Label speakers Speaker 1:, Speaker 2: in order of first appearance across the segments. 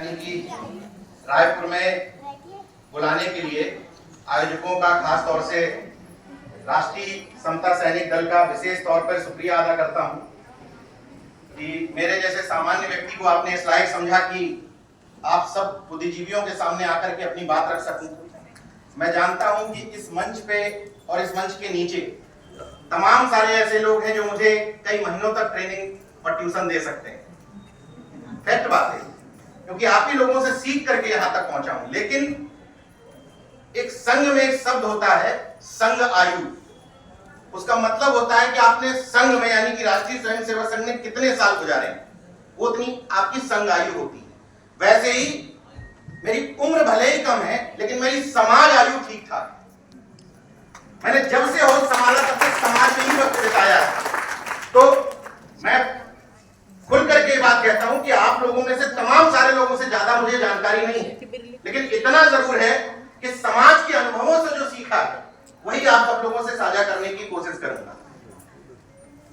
Speaker 1: यानी कि रायपुर में बुलाने के लिए आयोजकों का खास तौर से राष्ट्रीय समता सैनिक दल का विशेष तौर पर शुक्रिया अदा करता हूं कि मेरे जैसे सामान्य व्यक्ति को आपने इस लायक समझा कि आप सब बुद्धिजीवियों के सामने आकर के अपनी बात रख सकूं। मैं जानता हूं कि इस मंच पे और इस मंच के नीचे तमाम सारे ऐसे लोग हैं जो मुझे कई महीनों तक ट्रेनिंग और ट्यूशन दे सकते हैं। फैक्ट बात है, क्योंकि आप ही लोगों से सीख करके यहां तक पहुंचा हूं। लेकिन एक संघ में एक शब्द होता है संघ आयु। उसका मतलब होता है कि आपने संघ में यानी कि राष्ट्रीय स्वयंसेवक संघ में कितने साल गुजारे, वो उतनी आपकी संघ आयु होती है। वैसे ही मेरी उम्र भले ही कम है, लेकिन मेरी समाज आयु ठीक ठाक है। मैंने जब से होश संभाला तब तक समाज में ही वक्त बिताया है। तो मैं खुल करके बात कहता हूं कि आप लोगों में से तमाम सारे लोगों से ज्यादा मुझे जानकारी नहीं है, लेकिन इतना जरूर है कि समाज के अनुभवों से जो सीखा है वही आप सब लोगों से साझा करने की कोशिश करूंगा।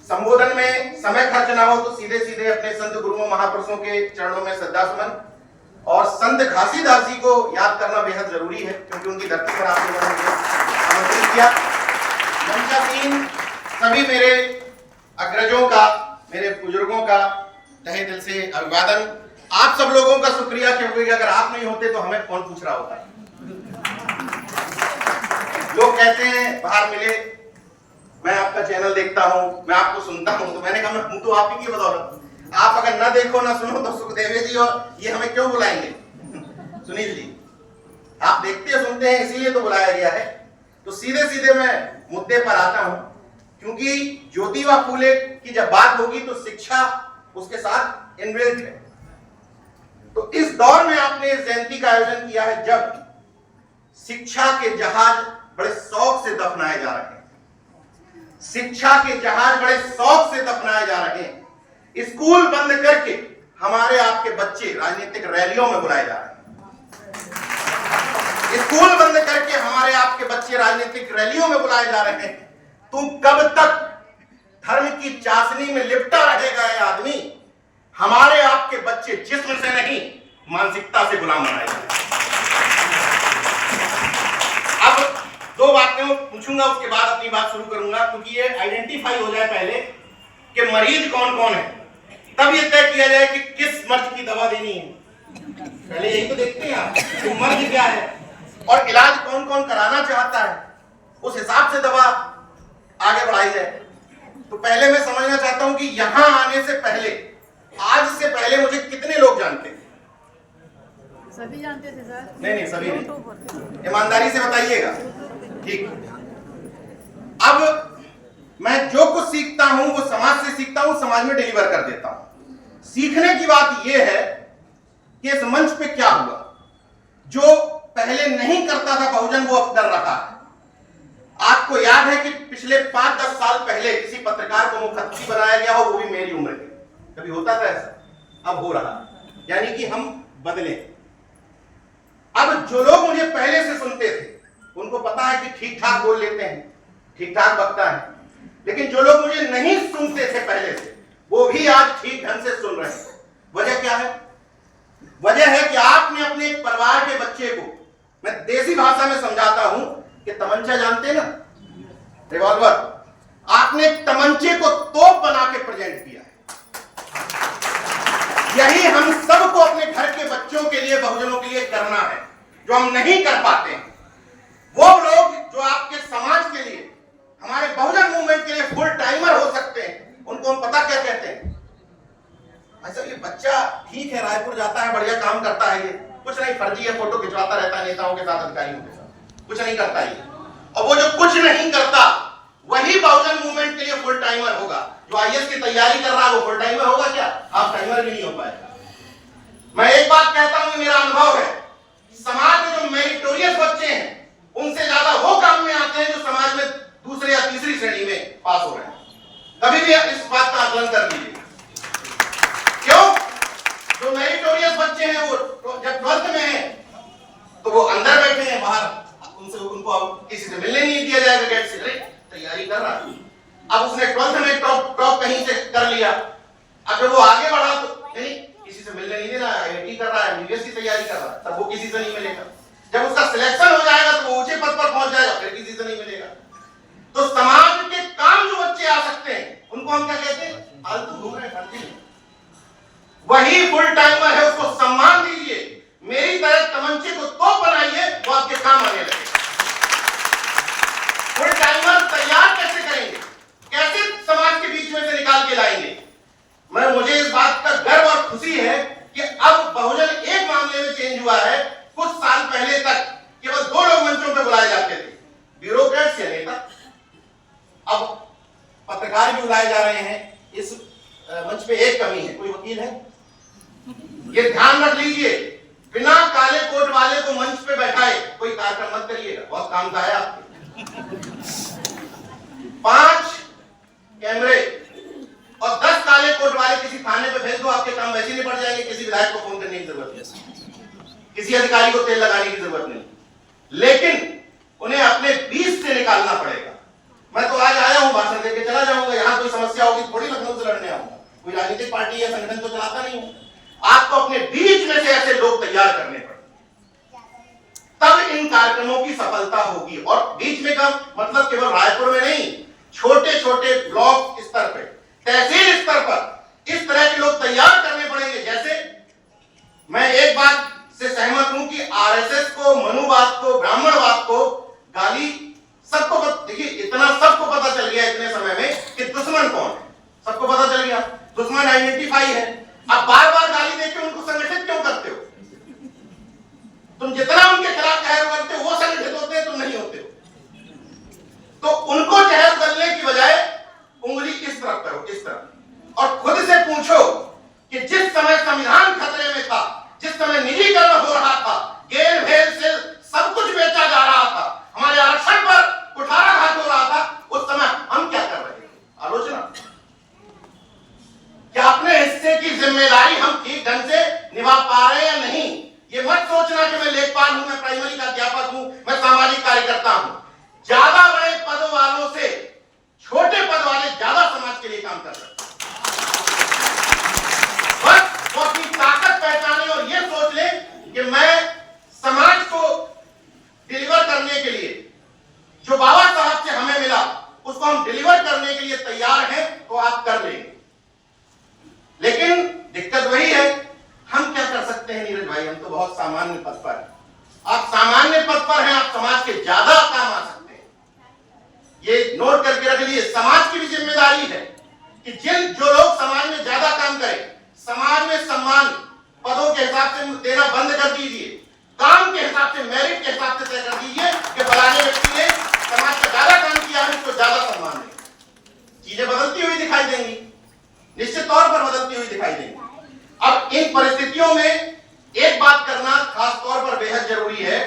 Speaker 1: संबोधन में समय खर्च ना हो तो सीधे सीधे अपने संत गुरुओं महापुरुषों के चरणों में श्रद्धा सुमन और संत घासीदास जी को याद करना बेहद जरूरी है, क्योंकि उनकी धरती पर आप लोगों ने मुझे आमंत्रित किया। मंचासीन सभी मेरे अग्रजों का, मेरे बुजुर्गों का तहे दिल से अभिवादन। आप सब लोगों का शुक्रिया, क्योंकि अगर आप नहीं होते तो हमें कौन पूछ रहा होता। लोग कहते हैं बाहर मिले, मैं आपका चैनल देखता हूं, मैं आपको सुनता हूं, तो मैंने कहा मैं हूं तो आप ही की बदौलत। आप अगर ना देखो ना सुनो तो सुखदेव जी और ये हमें क्यों बुलाएंगे? सुनील जी, आप देखते सुनते हैं इसीलिए तो बुलाया गया है। तो सीधे सीधे मैं मुद्दे पर आता हूं, क्योंकि ज्योतिबा फूले की जब बात होगी तो शिक्षा उसके साथ इनबिल्ट है। तो इस दौर में आपने इस जयंती का आयोजन किया है जब शिक्षा के जहाज बड़े शौक से दफनाए जा रहे हैं। शिक्षा के जहाज बड़े शौक से दफनाए जा रहे हैं। स्कूल बंद करके हमारे आपके बच्चे राजनीतिक रैलियों में बुलाए जा रहे हैं। स्कूल बंद करके हमारे आपके बच्चे राजनीतिक रैलियों में बुलाए जा रहे हैं। तुम कब तक धर्म की चाशनी में लिपटा रहेगा ये आदमी? हमारे आपके बच्चे जिस्म से नहीं मानसिकता से गुलाम बनाए जाए। अब दो बातें पूछूंगा, उसके बाद अपनी बात शुरू करूंगा, क्योंकि ये आइडेंटिफाई हो जाए पहले कि मरीज कौन कौन है, तब ये तय किया जाए कि किस मर्ज की दवा देनी है। पहले यही तो देखते हैं आप कि मर्ज क्या है और इलाज कौन कौन कराना चाहता है, उस हिसाब से दवा आगे बढ़ाई जाए। तो पहले मैं समझना चाहता हूं कि यहां आने से पहले, आज से पहले मुझे कितने लोग जानते हैं?
Speaker 2: सभी जानते थे सर।
Speaker 1: नहीं, सभी नहीं, ईमानदारी से बताइएगा। ठीक। अब मैं जो कुछ सीखता हूं वो समाज से सीखता हूं, समाज में डिलीवर कर देता हूं। सीखने की बात यह है कि इस मंच पे क्या हुआ, जो पहले नहीं करता था बहुजन वो अब कर रहा है। आपको याद है कि पिछले 5-10 साल पहले किसी पत्रकार को मुखत्ती बनाया गया हो, वो भी मेरी उम्र के। कभी होता था ऐसा? अब हो रहा, यानी कि हम बदले। अब जो लोग मुझे पहले से सुनते थे उनको पता है कि ठीक ठाक बोल लेते हैं, ठीक ठाक बकता है, लेकिन जो लोग मुझे नहीं सुनते थे पहले से वो भी आज ठीक ढंग से सुन रहे हैं। वजह क्या है? वजह है कि आपने अपने एक परिवार के बच्चे को, मैं देसी भाषा में समझाता हूं कि तमंचा जानते हैं ना, रिवॉल्वर, आपने तमंचे को तोप बना के प्रेजेंट किया है। यही हम सबको अपने घर के बच्चों के लिए, बहुजनों के लिए करना है, जो हम नहीं कर पाते हैं। वो लोग जो आपके समाज के लिए, हमारे बहुजन मूवमेंट के लिए फुल टाइमर हो सकते हैं, उनको हम पता क्या कहते हैं? अच्छा ये बच्चा ठीक है, रायपुर जाता है, बढ़िया काम करता है, ये कुछ नहीं, फर्जी है, फोटो खिंचवाता रहता है नेताओं के साथ, अधिकारियों के साथ, कुछ नहीं करता ये। और वो जो कुछ नहीं करता वही बहुजन मूवमेंट के लिए फुल टाइमर होगा। जो आईएएस की तैयारी कर रहा है वो फुल टाइमर होगा क्या? आप टाइमर भी नहीं हो पाएगा। मैं एक बात कहता हूं, मेरा अनुभव है, समाज में जो मेरिटोरियस बच्चे हैं उनसे ज्यादा वो काम में आते हैं जो समाज में दूसरे या तीसरी श्रेणी में पास हो रहे हैं। कभी भी इस बात का आकलन कर लीजिए। क्यों? जो मेरिटोरियस बच्चे हैं वो जब 12th में है तो वो अंदर बैठे हैं, बाहर उनको किसी से मिलने नहीं दिया जाएगा गेट से। तैयारी कर रहा है, अब उसने 12th में टॉप कहीं से कर लिया, अब जब वो आगे बढ़ा तो नहीं, किसी किसी से मिलने नहीं देना, IIT कर रहा है, MBBS की तैयारी कर रहा है, तब वो किसी से नहीं मिलेगा। जब उसका सिलेक्शन हो जाएगा तो वो ऊंचे पद पर पहुंच जाएगा, फिर किसी से नहीं मिलेगा। तो समाज के काम जो बच्चे आ सकते हैं उनको हम क्या कहते हैं? फालतू घूम रहे हैं। वही फुल टाइमर है, उसको सम्मान दीजिए। मेरी तरह तमंचे को तो बनाइए वो आपके काम आने लगे। फुल टाइमर तैयार कैसे करेंगे, कैसे समाज के बीच में से निकाल के लाएंगे? मुझे इस बात का गर्व और खुशी है कि अब बहुजन एक मामले में चेंज हुआ है। कुछ साल पहले तक केवल 2 लोग मंचों पे बुलाए जाते थे, ब्यूरोक्रेट्स या नेता। अब पत्रकार भी बुलाए जा रहे हैं। इस मंच पे एक कमी है, कोई वकील है? ये ध्यान रख लीजिए, बिना काले कोट वाले को मंच पे बैठाए कोई कार्यक्रम मत करिएगा, बहुत काम का है आपके। 5 कैमरे और 10 काले कोट वाले किसी थाने पे भेज दो, आपके काम वैसे नहीं पड़ जाएंगे। किसी विधायक को फोन करने की जरूरत नहीं, किसी अधिकारी को तेल लगाने की जरूरत नहीं, लेकिन उन्हें अपने बीच से निकालना पड़ेगा। मैं तो आज आया हूं, भाषण देके चला जाऊंगा। यहां कोई समस्या होगी थोड़ी लखनऊ से लड़ने आऊंगा, कोई राजनीतिक पार्टी या संगठन तो चलाता नहीं हूं। आपको अपने बीच में से ऐसे लोग तैयार करने पड़ेंगे, तब इन कार्यक्रमों की सफलता होगी। और बीच में का मतलब केवल रायपुर में नहीं, छोटे छोटे ब्लॉक स्तर पे, तहसील स्तर पर इस तरह के लोग तैयार करने पड़ेंगे। जैसे मैं एक बात से सहमत हूं कि आरएसएस को, मनुवाद को, ब्राह्मणवाद को गाली सबको देखिए, इतना सबको पता चल गया इतने समय में कि दुश्मन कौन है, सबको पता चल गया, दुश्मन आइडेंटिफाई है। अब बार बार गाली देके उनको संगठित क्यों करते हो? तुम जितना उनके खिलाफ चहल करते हो वो संगठित होते हैं, तुम नहीं होते हो। तो उनको चहल करने की बजाय उंगली इस तरफ करो, इस तरफ, और खुद से पूछो कि जिस समय संविधान खतरे में था, जिस समय निजीकरण हो रहा था, गेल भेल से सब कुछ बेचा जा रहा था, हमारे आरक्षण पर कुठाराघात हो रहा था, उस समय हम क्या कर रहे थे? आलोचना। क्या अपने हिस्से की जिम्मेदारी हम ठीक ढंग से निभा पा रहे हैं या नहीं? ये मत सोचना कि मैं लेखपाल हूं, मैं प्राइमरी का अध्यापक हूं, मैं सामाजिक कार्यकर्ता हूं। ज्यादा बड़े पद वालों से छोटे पद वाले ज्यादा समाज के लिए काम कर सकते हैं। बस वो अपनी ताकत पहचाने और ये सोच ले कि मैं समाज को डिलीवर करने के लिए जो बाबा साहब से हमें मिला उसको हम डिलीवर करने के लिए तैयार हैं, तो आप कर लेंगे। लेकिन दिक्कत वही है, हम क्या कर सकते हैं नीरज भाई? हम तो बहुत सामान्य पद पर हैं। आप सामान्य पद पर हैं, आप समाज के ज्यादा काम आ सकते हैं। ये नोट करके रख लीजिए, समाज की भी जिम्मेदारी है कि जो लोग समाज में ज्यादा काम करें, समाज में सम्मान पदों के हिसाब से देना बंद कर दीजिए, काम के हिसाब से, मेरिट के हिसाब से तय कर दीजिए कि फलाने व्यक्ति ने समाज का ज्यादा काम किया है, उसको ज्यादा सम्मान दें। चीजें बदलती हुई दिखाई देंगी, निश्चित तौर पर बदलती हुई दिखाई देंगी। अब इन परिस्थितियों में एक बात करना खास तौर पर बेहद जरूरी है।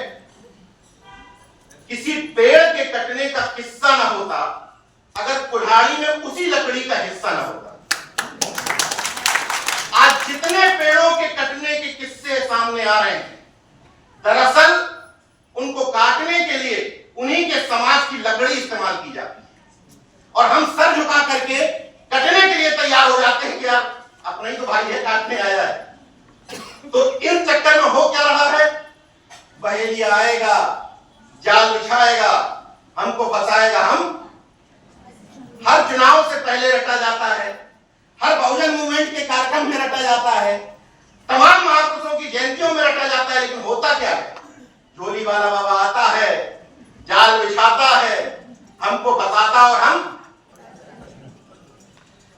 Speaker 1: किसी पेड़ के कटने का किस्सा ना होता अगर कुल्हाड़ी में उसी लकड़ी का हिस्सा ना होता। आज जितने पेड़ों के कटने के किस्से सामने आ रहे हैं, दरअसल उनको काटने के लिए उन्हीं के समाज की लकड़ी इस्तेमाल की जाती है, और हम सर झुका करके कटने के लिए तैयार हो जाते हैं कि यार अपना ही तो भाई है, काटने आया है। तो इन चक्कर में हो क्या रहा है? बहेलिया आएगा, जाल बिछाएगा, हमको फंसाएगा। हम हर चुनाव से पहले रटा जाता है, हर बहुजन मूवमेंट के कार्यक्रम में रटा जाता है, तमाम महापुरुषों की जयंतियों में रटा जाता है, लेकिन होता क्या है? झोली वाला बाबा आता है, जाल बिछाता है, हमको फंसाता, और हम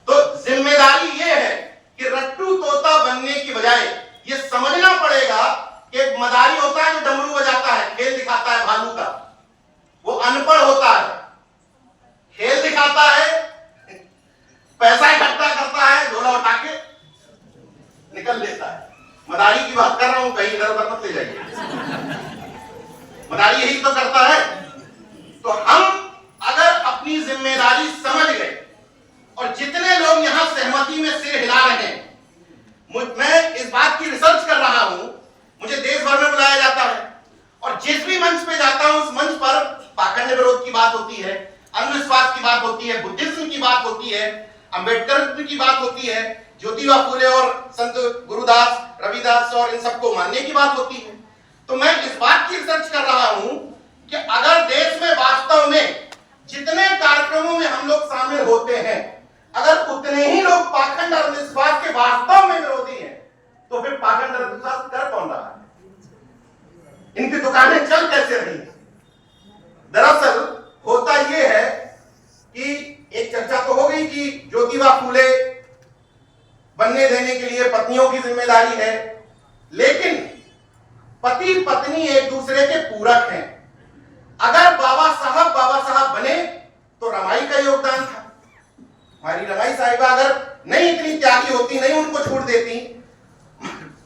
Speaker 1: तो जिम्मेदारी ये है कि रट्टू तोता बनने की बजाय ये समझना पड़ेगा कि एक मदारी होता है जो डमरू बजाता है, खेल दिखाता है भालू का, वो अनपढ़ होता है, खेल दिखाता है, पैसा इकट्ठा करता है, झोला उठा के निकल लेता है। मदारी की बात कर रहा हूं, कहीं इधर उधर मत ले जाइए। मदारी यही तो करता है। तो हम अगर अपनी जिम्मेदारी समझ गए, और जितने लोग यहां सहमति में सिर हिला रहे हैं, मैं इस बात की रिसर्च कर रहा हूं, मुझे देश भर में बुलाया जाता है, और जिस भी मंच पे जाता हूं उस मंच पर पाखंड विरोध की बात होती है, अंधविश्वास की बात होती है, बुद्धिज्म की बात होती है, अंबेडकर की बात होती है, ज्योतिबा फूले और संत गुरुदास, रविदास और इन सबको मानने की बात होती है। तो मैं इस बात की रिसर्च कर रहा हूं कि अगर देश में वास्तव में जितने कार्यक्रमों में हम लोग शामिल होते हैं, अगर उतने ही लोग पाखंड और अंधविश्वास के वास्तव में विरोधी हैं, तो फिर पाखंड और अंधविश्वास कर कौन रहा है? इनकी दुकानें चल कैसे रही? दरअसल होता यह है कि एक चर्चा तो हो गई कि ज्योतिबा फूले बनने देने के लिए पत्नियों की जिम्मेदारी है, लेकिन पति पत्नी एक दूसरे के पूरक हैं। अगर बाबा साहब बने तो रमाई का योगदान था। हमारी रमाई साहिबा अगर नहीं इतनी त्यागी होती, नहीं उनको छूट देती,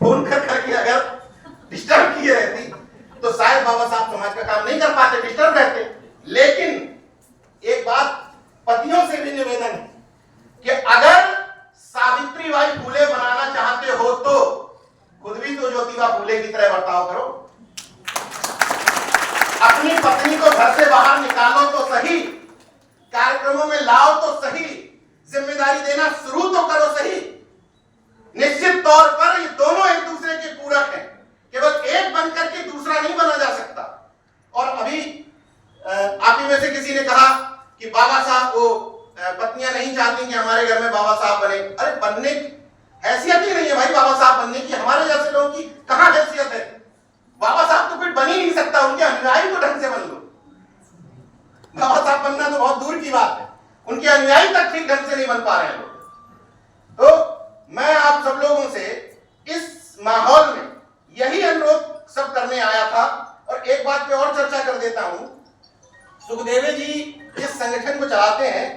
Speaker 1: फोन कर करके अगर डिस्टर्ब किए रहती, तो शायद बाबा साहब समाज का काम नहीं कर पाते, डिस्टर्ब रहते। लेकिन एक बात पतियों से भी निवेदन है कि अगर सावित्रीबाई फूले बनाना चाहते हो तो खुद भी तो ज्योतिबा फूले की तरह बर्ताव करो। अपनी पत्नी को घर से बाहर निकालो तो सही, कार्यक्रमों में लाओ तो सही, जिम्मेदारी देना शुरू तो करो सही। निश्चित तौर पर ये दोनों एक दूसरे के पूरक हैं, केवल एक बनकर के दूसरा नहीं बना जा सकता। और अभी आप ही में से किसी ने कहा कि बाबा साहब को पत्नियां नहीं चाहती कि हमारे घर में बाबा साहब बने। अरे बनने की हैसियत ही नहीं है भाई बाबा साहब बनने की। हमारे जैसे लोगों की कहां हैसियत है? बाबा साहब तो फिर बन ही नहीं सकता, उनके अनुयायी को ढंग से बन लो। बाबा साहब बनना तो बहुत दूर की बात है, उनके अनुयायी तक ठीक ढंग से नहीं बन पा रहे हैं लोग। तो मैं आप सब लोगों से इस माहौल में यही अनुरोध सब करने आया था। और एक बात पे और चर्चा कर देता हूं। सुखदेव जी जिस संगठन को चलाते हैं,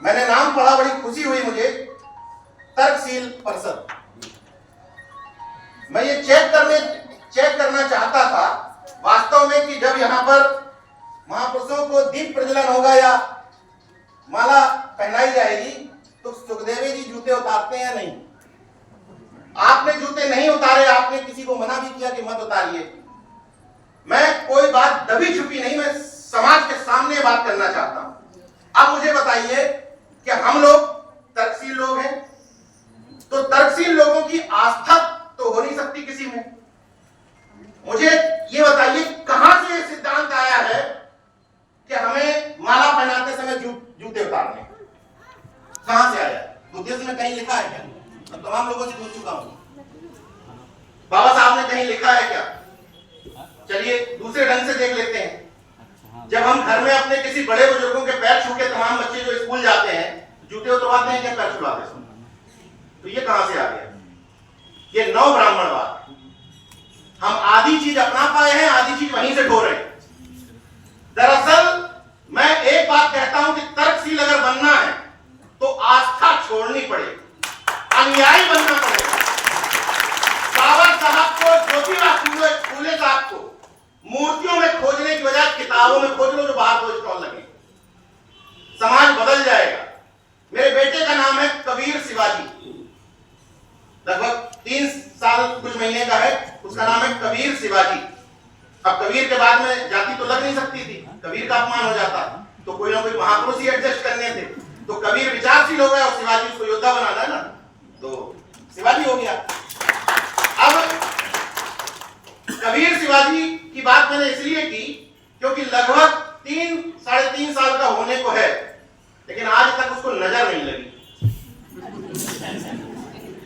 Speaker 1: मैंने नाम पढ़ा, बड़ी खुशी हुई मुझे, तर्कशील परिषद। मैं ये चेक करना चाहता था वास्तव में कि जब यहां पर महापुरुषों को दीप प्रज्वलन होगा या माला पहनाई जाएगी तो सुखदेव जी जूते उतारते हैं नहीं? आपने जूते नहीं उतारे, आपने किसी को मना भी किया कि मत उतारिए। मैं कोई बात दबी छुपी नहीं, मैं समाज के सामने बात करना चाहता हूं। अब मुझे बताइए कि हम लोग तर्कशील लोग हैं, तो तर्कशील लोगों की आस्था तो हो नहीं सकती किसी में। मुझे ये बताइए कहां से ये सिद्धांत आया है कि हमें माला पहनाते समय जूते उतारने? कहां से आया? बुद्धिज्म में कहीं लिखा है क्या? मैं तमाम लोगों से पूछ चुका हूं, बाबा साहब ने कहीं लिखा है क्या? चलिए दूसरे ढंग से देख लेते हैं। जब हम घर में अपने किसी बड़े बुजुर्गों के पैर छू के, तमाम बच्चे जो स्कूल जाते हैं जूते उतरवाते हैं क्या? पैर छुड़वाते हैं? तो ये कहां से आ गया? ये नव ब्राह्मणवाद। हम आधी चीज अपना पाए हैं, आधी चीज वहीं से ढो रहे हैं। दरअसल मैं एक बात कहता हूं कि तर्कशील अगर बनना है तो आस्था छोड़नी पड़ेगी, अनुयायी बनना पड़ेगा। बाबा साहब को, ज्योतिबा फूले साहब को मूर्तियों में खोजने की बजाय किताबों में खोज लो जो बाहर को स्टॉल लगे। समाज बदल जाएगा। मेरे बेटे का नाम है कबीर शिवाजी, लगभग 3 साल कुछ महीने का है, उसका नाम है कबीर शिवाजी। अब कबीर के बाद में जाति तो लग नहीं सकती थी, कबीर का अपमान हो जाता, तो कोई ना कोई महापुरुष ही एडजस्ट करने थे। तो कबीर विचारशील हो गया और शिवाजी उसको योद्धा बनाना है ना, तो शिवाजी हो गया। अब कबीर शिवाजी की बात मैंने इसलिए की क्योंकि लगभग 3-3.5 साल का होने को है, लेकिन आज तक उसको नजर नहीं लगी।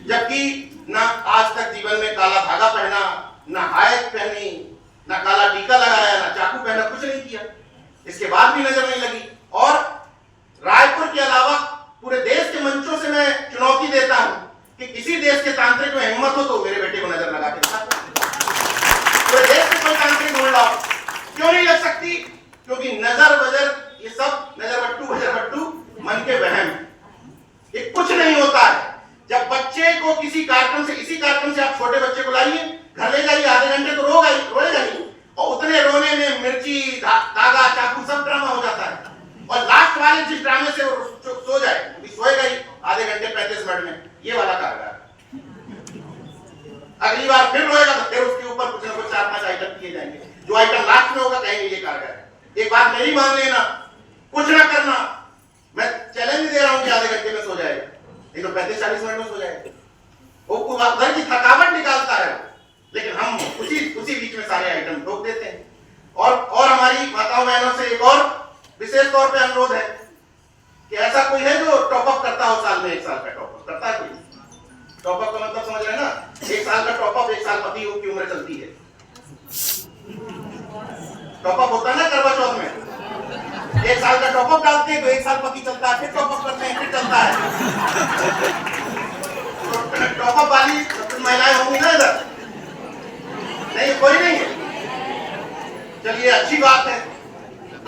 Speaker 1: जबकि ना आज तक जीवन में काला धागा पहना, ना हायत पहनी, ना काला टीका लगाया, ना चाकू पहना, कुछ नहीं किया। इसके बाद भी नजर नहीं लगी। और रायपुर के अलावा पूरे देश के मंचों से मैं चुनौती देता हूं कि किसी देश के तांत्रिक में हिम्मत हो तो मेरे बेटे को नजर लगा के दिखा। पूरे देश के कोई तांत्रिक ढूंढ लाओ, क्यों नहीं लग सकती? क्योंकि नजर वजर ये सब नजर बट्टू मन के वहम, ये कुछ नहीं होता है। जब बच्चे को किसी कार्यक्रम से, इसी कार्यक्रम से आप छोटे बच्चे को लाइए, घर ले जाइए, आधे घंटे तो रोएगा नहीं, और उतने रोने में मिर्ची, धागा, चाकू सब ड्रामा हो जाता है। और लास्ट वाले जिस ड्रामे से वो सो जाए, सोएगा ही आधे घंटे 35 मिनट में, ये वाला कारगर। अगली बार फिर रोएगा तो फिर उसके ऊपर कुछ ना कुछ 4-5 आइटम किए जाएंगे, जो आइटम लास्ट में होगा कहेंगे ये कारगर है। एक बात मेरी मान लेना, कुछ ना करना, मैं चैलेंज दे रहा हूं कि आधे घंटे में सो जाएगा। नहीं तो 35-40 मिनट में सो जाएगा। वो उधर की थकावट निकालता है, लेकिन हम उसी बीच में सारे आइटम रोक देते हैं। और हमारी माताओं बहनों से एक और विशेष तौर पे अनुरोध है कि ऐसा कोई है जो टॉपअप करता हो, साल में 1 साल का टॉपअप करता है कोई? टॉपअप का मतलब समझ रहे हैं ना, 1 साल का टॉपअप, 1 साल पति की उम्र चलती है। टॉपअप होता है ना करवा चौथ में, 1 साल का टॉपअप डालते हैं तो 1 साल पति चलता है, फिर टॉपअप करते हैं, फिर चलता है। टॉपअप वाली महिलाएं होंगी ना इधर? नहीं, कोई नहीं है। चलिए, अच्छी बात है।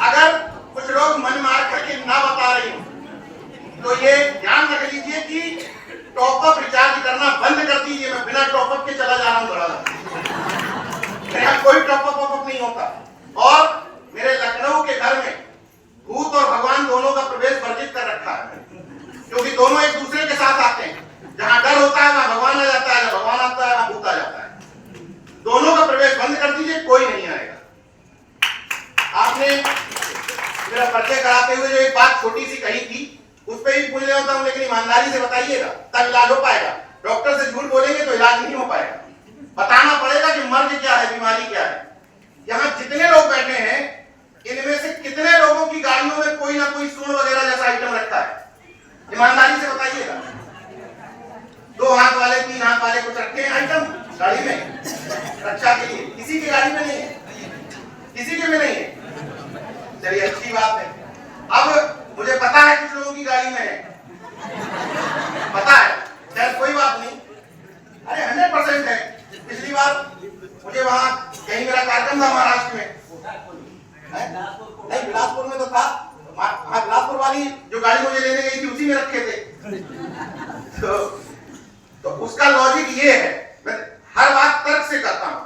Speaker 1: अगर कुछ लोग मन मार करके ना बता रही हो तो ये ध्यान रख लीजिए कि टॉपअप रिचार्ज करना बंद कर दीजिए। मैं बिना टॉपअप के चला जा रहा हूं मेरे यहाँ कोई टॉपअप नहीं होता। और मेरे लखनऊ के घर में भूत और भगवान दोनों का प्रवेश वर्जित कर रखा है, क्योंकि दोनों एक दूसरे के साथ आते हैं। जहां डर होता है वहां भगवान आ जाता है, जहां भगवान आता है वहां भूत आ जाता है। दोनों का प्रवेश बंद कर दीजिए, कोई नहीं आएगा। आपने मेरा परिचय कराते हुए जो एक बात छोटी सी कही थी, उस पर भी पूछ रहा होता हूं, लेकिन ईमानदारी से बताइएगा तब इलाज हो पाएगा। डॉक्टर से झूठ बोलेंगे तो इलाज नहीं हो पाएगा। बताना पड़ेगा कि मर्ज क्या है, बीमारी क्या है। यहाँ जितने लोग बैठे हैं, इनमें से कितने लोगों की गाड़ियों में कोई ना कोई सूंड वगैरह जैसा आइटम रखा है? ईमानदारी से बताइएगा। 2 हाथ वाले, 3 हाथ वाले कुछ रखे हैं आइटम गाड़ी में रक्षा के लिए? किसी की गाड़ी में नहीं है, किसी के में नहीं है। चलिए, अच्छी बात है। अब मुझे पता है कुछ लोगों की गाड़ी में है, पता है, खैर कोई बात नहीं। अरे 100% है। पिछली बार मुझे वहां कहीं मेरा कार्यक्रम था महाराष्ट्र में, नहीं बिलासपुर में तो था, हाँ बिलासपुर वाली जो गाड़ी मुझे लेने गई थी उसी में रखे थे। तो उसका लॉजिक ये है, मैं हर बात तर्क से करता हूं,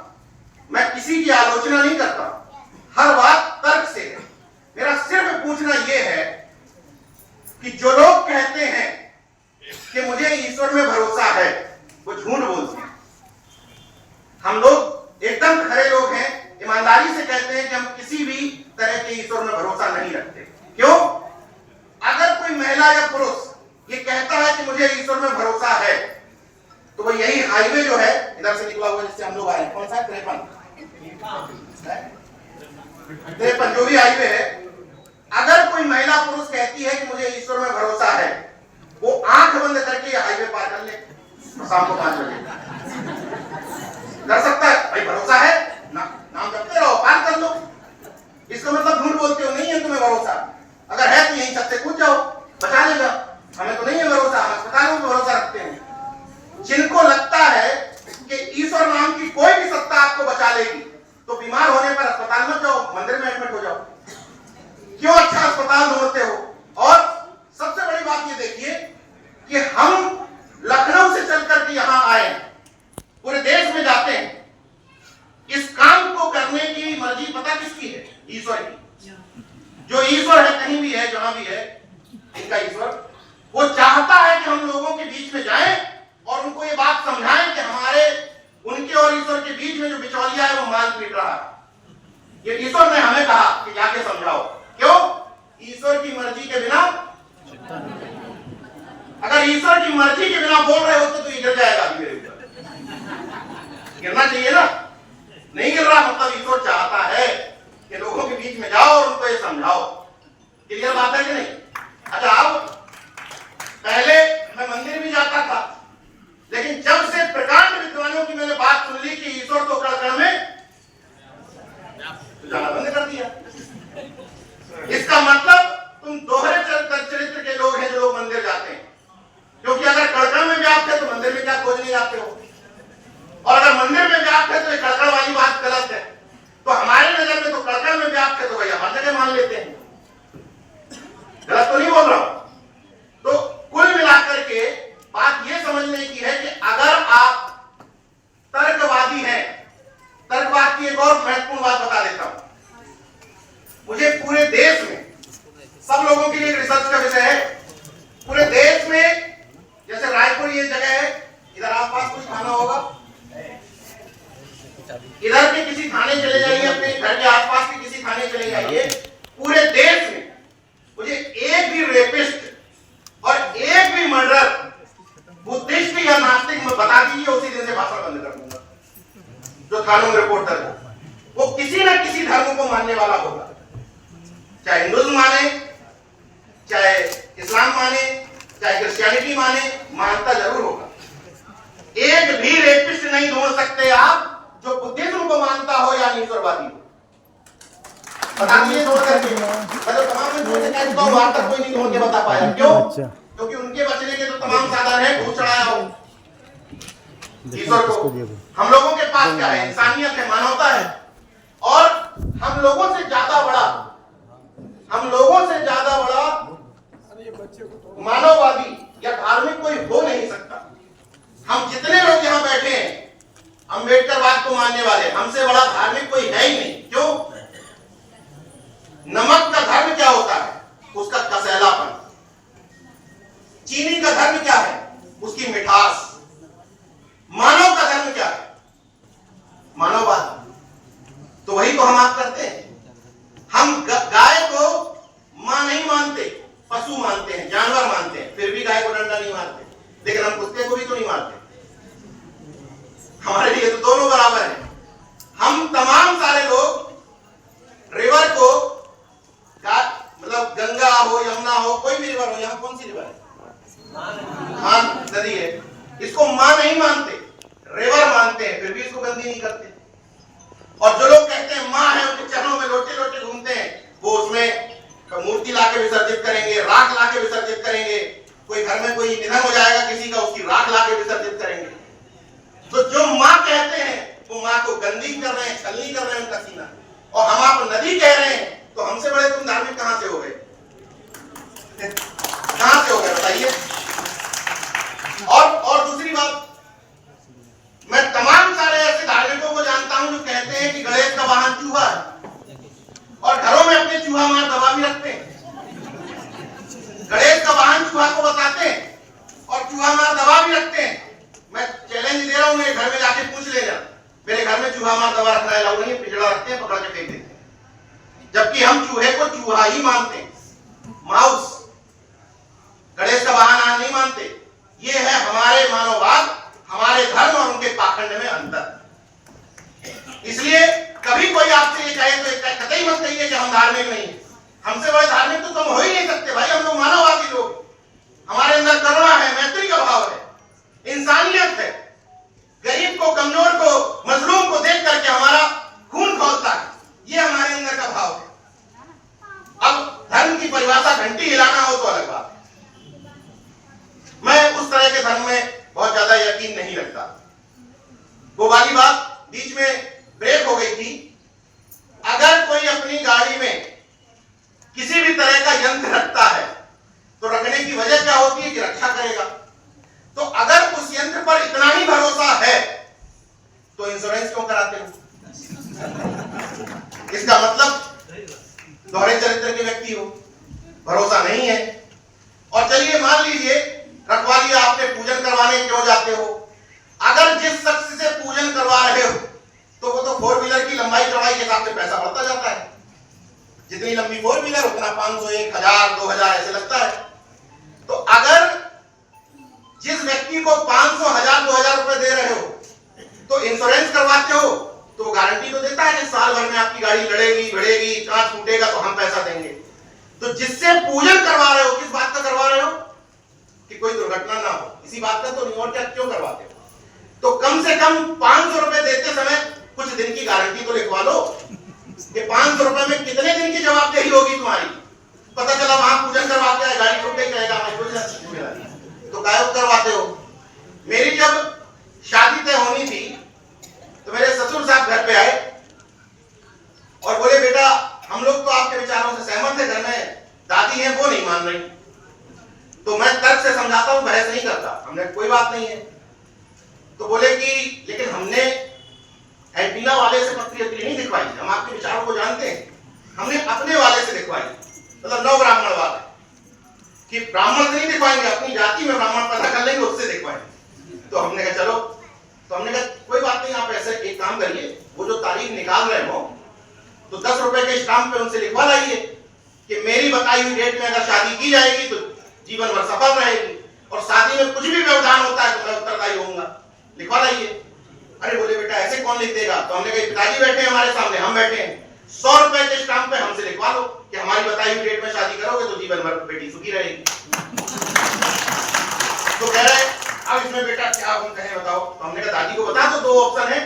Speaker 1: मैं किसी की आलोचना नहीं करता, हर बात तर्क से है। मेरा सिर्फ पूछना यह है कि जो लोग कहते हैं कि मुझे ईश्वर में भरोसा है, वो झूठ बोलते हैं। हम लोग एकदम खरे लोग हैं, ईमानदारी से कहते हैं कि हम किसी भी तरह के ईश्वर में भरोसा नहीं रखते। क्यों? अगर कोई महिला या पुरुष ये कहता है कि मुझे ईश्वर में भरोसा है, तो वो यही हाईवे जो है इधर से निकला हुआ जिससे हम लोग आए, कौन सा है? 53 जो भी हाईवे है, अगर कोई महिला पुरुष कहती है कि मुझे ईश्वर में भरोसा है, वो आंख बंद करके हाईवे पार कर ले शाम को 5 बजे। कर सकता है भाई, भरोसा है ना, नाम जपते रहो, पार कर लो। इसका मतलब झूठ बोलते हो, नहीं है तुम्हें भरोसा। अगर है तो यही सबसे कूद जाओ, बचा लेगा। हमें तो नहीं है भरोसा, हम अस्पतालों में भरोसा रखते हैं। जिनको लगता है कि ईश्वर नाम की कोई भी सत्ता आपको बचा लेगी, तो बीमार होने पर अस्पताल मत जाओ, मंदिर में एडमिट हो जाओ। क्यों अच्छा अस्पताल ढूंढते हो? और सबसे बड़ी बात ये देखिए कि हम लखनऊ से चलकर के यहां आए, पूरे देश में जाते हैं। इस काम को करने की मर्जी पता किसकी है? ईश्वर की। जो ईश्वर है, कहीं भी है, जहां भी है, इनका ईश्वर, वो चाहता है कि हम लोगों के बीच में जाएं और उनको ये बात समझाएं कि हमारे, उनके और ईश्वर के बीच में जो बिचौलिया है वो माल पीट रहा है। ये ईश्वर ने हमें कहा कि जाके समझाओ। क्यों? ईश्वर की मर्जी के बिना, अगर ईश्वर की मर्जी के बिना बोल रहे होते तो ये गिर जाएगा मेरे ऊपर। गिरना चाहिए ना, नहीं गिर रहा, मतलब ईश्वर चाहता है कि लोगों के बीच में जाओ और उनको ये समझाओ। क्लियर बात है कि नहीं? अच्छा, अब पहले मैं मंदिर भी जाता था, लेकिन जब से प्रकांड विद्वानों की मैंने बात सुन ली कि ईश्वर तो कण में, तो जाना बंद कर दिया। इसका मतलब तुम दोहरे चरित्र के लोग हैं जो लोग मंदिर जाते हैं, क्योंकि अगर कड़कड़ में व्याप्त है तो मंदिर में क्या खोजने जाते हो, और अगर मंदिर में व्याप्त है तो ये कड़कड़ वाली बात गलत है। तो हमारे नजर में तो कड़कड़ में व्याप्त है तो भाई हर जगह मान लेते हैं। गलत तो नहीं बोल रहा हूं। तो कुल मिलाकर के बात यह समझने की है कि अगर आप तर्कवादी हैं, तर्कवाद की एक और महत्वपूर्ण बात बता देता हूं। मुझे पूरे देश में, सब लोगों के लिए रिसर्च का विषय है, पूरे देश में, जैसे रायपुर ये जगह है, इधर आसपास कुछ थाना होगा, इधर के किसी थाने चले जाइए, अपने घर के आसपास के किसी थाने चले जाइए, पूरे देश में मुझे एक भी रेपिस्ट और एक भी मर्डर जो थानों में रिपोर्ट दर्ज हो, वो किसी न किसी धर्म को मानने वाला होगा, चाहे हिंदुइज्म माने, चाहे इस्लाम माने, चाहे क्रिश्चियनिटी माने, मानता जरूर होगा। एक भी रेपिस्ट नहीं ढूंढ सकते आप जो बुद्धिज्म को मानता हो या ईश्वरवादी हो। बता दीजिए ढूंढ करके, मतलब तमाम ढूंढ तो आज तक कोई नहीं ढूंढ के बता पाया। क्यों? क्योंकि उनके बचने के तो तमाम साधन है, घूस चढ़ाया हो ईश्वर को। हम लोगों के पास क्या है? इंसानियत है, मानवता है, और हम लोगों से ज्यादा बड़ा मानववादी या धार्मिक कोई हो नहीं सकता। हम जितने लोग यहाँ बैठे हैं अम्बेडकरवाद को मानने वाले, हमसे बड़ा धार्मिक कोई है ही नहीं। क्यों? नमक का धर्म क्या होता है? उसका कसैलापन। चीनी का धर्म क्या है? उसकी मिठास। मानव का धर्म क्या है? मानववाद। तो वही तो हम आप करते हैं। हम गाय को मां नहीं मानते, पशु मानते हैं, जानवर मानते हैं, फिर भी गाय को डंडा नहीं मारते। लेकिन हम कुत्ते को भी तो नहीं मारते। हमारे लिए तो दोनों बराबर हैं। हम तमाम सारे लोग रिवर को, मतलब गंगा हो, यमुना हो, कोई भी रिवर हो, यहाँ कौन सी रिवर है? हाँ, नदी है। इसको मां नहीं मानते, रिवर मानते हैं, फिर भी इसको गंदी नहीं करते। और जो लोग कहते हैं मां है, उनके चरणों में लोटे लोटे घूमते हैं, वो उसमें मूर्ति लाके विसर्जित करेंगे, राख लाके विसर्जित करेंगे। कोई घर में कोई निधन हो जाएगा किसी का, उसकी राख लाके विसर्जित करेंगे। तो जो मां कहते हैं वो मां को गंदी कर रहे हैं, छलनी कर रहे हैं उनका सीना। और हम आप नदी कह रहे हैं, तो हमसे बड़े तुम धार्मिक कहां से हो गए? कहां से हो गए बताइए? और दूसरी बात, मैं तमाम सारे ऐसे धार्मिकों को जानता हूं जो कहते हैं कि गणेश का वाहन चूहा है, और घरों में अपने चूहा मार दबा भी रखते हैं। गणेश का वाहन चूहा को बताते हैं और चूहा मार दबा भी रखते हैं। मैं चैलेंज दे रहा हूं, मेरे घर में जाके पूछ लेना, मेरे घर में चूहा मार दबा रखना अलाउ नहीं है, पिछड़ा रखते हैं, पकड़ के फेंक देते हैं। जबकि हम चूहे को चूहा ही मानते हैं, माउस। गणेश का वाहन नहीं मानते। ये है हमारे मानववाद, हमारे धर्म और उनके पाखंड में अंतर। इसलिए कभी कोई आपसे ये कहे तो कतई मत कहिए कि हम धार्मिक नहीं हैं। हमसे बड़े धार्मिक तो तुम हो ही नहीं सकते भाई। हम लोग मानववादी लोग, हमारे अंदर करुणा है, मैत्री का भाव है, इंसानियत है। गरीब को, कमजोर को, मजलूम को देख करके हमारा खून खौलता है, ये हमारे अंदर का भाव है। अब धर्म की परिभाषा घंटी हिलाना हो तो अलग बात है। मैं उस तरह के धर्म में बहुत ज्यादा यकीन नहीं रखता। वो वाली बात बीच में ब्रेक हो गई थी। अगर कोई अपनी गाड़ी में किसी भी तरह का यंत्र रखता है तो रखने की वजह क्या होती है कि रक्षा करेगा। तो अगर उस यंत्र पर इतना ही भरोसा है तो इंश्योरेंस क्यों कराते हो? इसका मतलब दोहरे चरित्र के व्यक्ति हो, भरोसा नहीं है। और चलिए मान लीजिए रखवा लिया आपने, पूजन करवाने क्यों जाते हो? अगर जिस शख्स से पूजन करवा रहे हो तो वो तो 4 व्हीलर की लंबाई चौड़ाई के हिसाब से पैसा बढ़ता जाता है। जितनी लंबी 4 व्हीलर उतना 500, 1000, 2000 ऐसे लगता है। तो अगर जिस व्यक्ति को 500, 1000, 2000 रुपए दे रहे हो तो इंश्योरेंस करवाते हो तो वो गारंटी तो देता है कि साल भर में आपकी गाड़ी लड़ेगी, भिड़ेगी, कांच टूटेगा तो हम पैसा देंगे। तो जिससे पूजन करवा रहे हो, किस बात का करवा रहे हो? कि कोई दुर्घटना ना हो, इसी बात का तो नहीं। और क्या क्यों करवाते हो? तो कम से कम 500 रुपए देते समय कुछ दिन की गारंटी तो लिखवा लो कि 500 रुपए में कितने दिन की जवाबदेही होगी तुम्हारी। पता चला वहां पूजन करवा के गाड़ी टूट गई, कहेगा मैं तो गायब करवाते हो। मेरी जब शादी तय होनी थी तो मेरे ससुर साहब घर पे आए और बोले बेटा हम लोग तो आपके विचारों से सहमत है, घर में दादी है वो नहीं मान रही। तो मैं तर्क से समझाता हूं, बहस नहीं करता, हमने कोई बात नहीं है। तो बोले कि लेकिन हमने एंटीना वाले से पत्री नहीं दिखवाई, हम आपके विचारों को जानते हैं, हमने अपने वाले से दिखवाई, मतलब 9 ब्राह्मण वाले, कि ब्राह्मण से नहीं दिखवाएंगे, अपनी जाति में ब्राह्मण पैदा कर लेंगे, उससे दिखवाएंगे। तो हमने कहा चलो, तो हमने कहा कोई बात नहीं, आप ऐसे एक काम करिए, वो जो तारीख निकाल रहे हो तो 10 रुपए के स्टाम्प पे उनसे लिखवा लाइए कि मेरी बताई हुई डेट में अगर शादी की जाएगी तो जीवन भर सफल रहेगी, और शादी में कुछ भी व्यवधान होता है तो मैं उत्तरदायी होऊंगा, लिखवा लाइए। अरे बोले बेटा ऐसे कौन लिख देगा? तो हमने कहा पिताजी बैठे हैं हमारे सामने, हम बैठे हैं, 100 रुपए के स्टाम्प पे हमसे लिखवा लो कि हमारी बताई हुई डेट में शादी करोगे तो जीवन भर बेटी सुखी रहेगी। तो कह रहे अब इसमें बेटा क्या हम कहें बताओ? तो हमने कहा दादी को बता दो, 2 ऑप्शन है,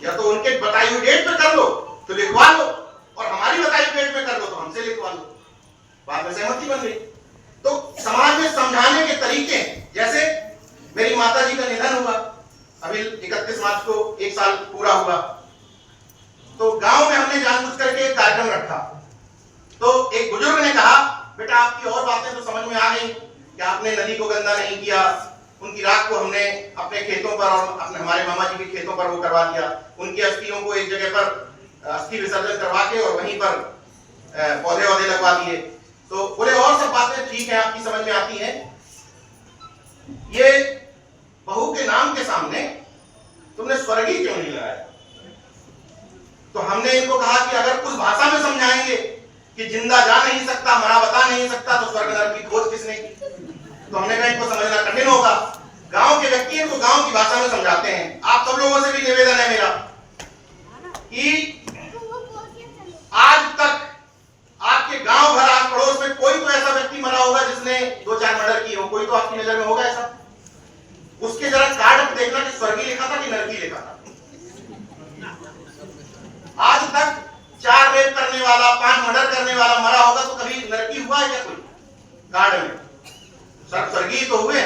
Speaker 1: या तो उनके बताई हुई डेट पे कर लो तो लिखवा लो, और हमारी बताई हुई डेट में कर लो तो हमसे लिखवा लो। बाद में सहमति बन गई। तो समाज में समझाने के तरीके, जैसे मेरी माता जी का निधन हुआ, अभी 31 मार्च को 1 साल पूरा हुआ, तो गांव में हमने जानबूझ करके एक कार्यक्रम रखा। तो एक बुजुर्ग ने कहा बेटा आपकी और बातें तो समझ में आ गई कि आपने नदी को गंदा नहीं किया, उनकी राख को हमने अपने खेतों पर और अपने हमारे मामा जी के खेतों पर वो करवा दिया, उनकी अस्थियों को एक जगह पर अस्थि विसर्जन करवा के और वहीं पर पौधे वौधे लगवा दिए। तो बोले और सब बातें ठीक है आपकी समझ में आती हैं, ये बहू के नाम के सामने तुमने स्वर्गीय क्यों नहीं लगाया? तो हमने इनको कहा कि अगर कुछ भाषा में समझाएंगे कि जिंदा जा नहीं सकता, मरा बता नहीं सकता, तो स्वर्ग नरक की खोज किसने की? तो हमने कहा इनको समझना कठिन होगा। गांव के व्यक्ति हैं तो गांव की भाषा में समझाते हैं। आप सब लोगों से भी निवेदन है मेरा कि आज तक आपके गांव भर आस पड़ोस में कोई तो ऐसा व्यक्ति मरा होगा जिसने 2-4 मर्डर किए हो, कोई तो आपकी नजर में होगा ऐसा? उसके जरा कार्ड पे देखना कि स्वर्गीय लिखा था कि नरकी लिखा था। आज तक 4 रेप करने वाला, 5 मर्डर करने वाला मरा होगा तो कभी नरकी हुआ है क्या कोई कार्ड में? सब स्वर्गीय तो हुए।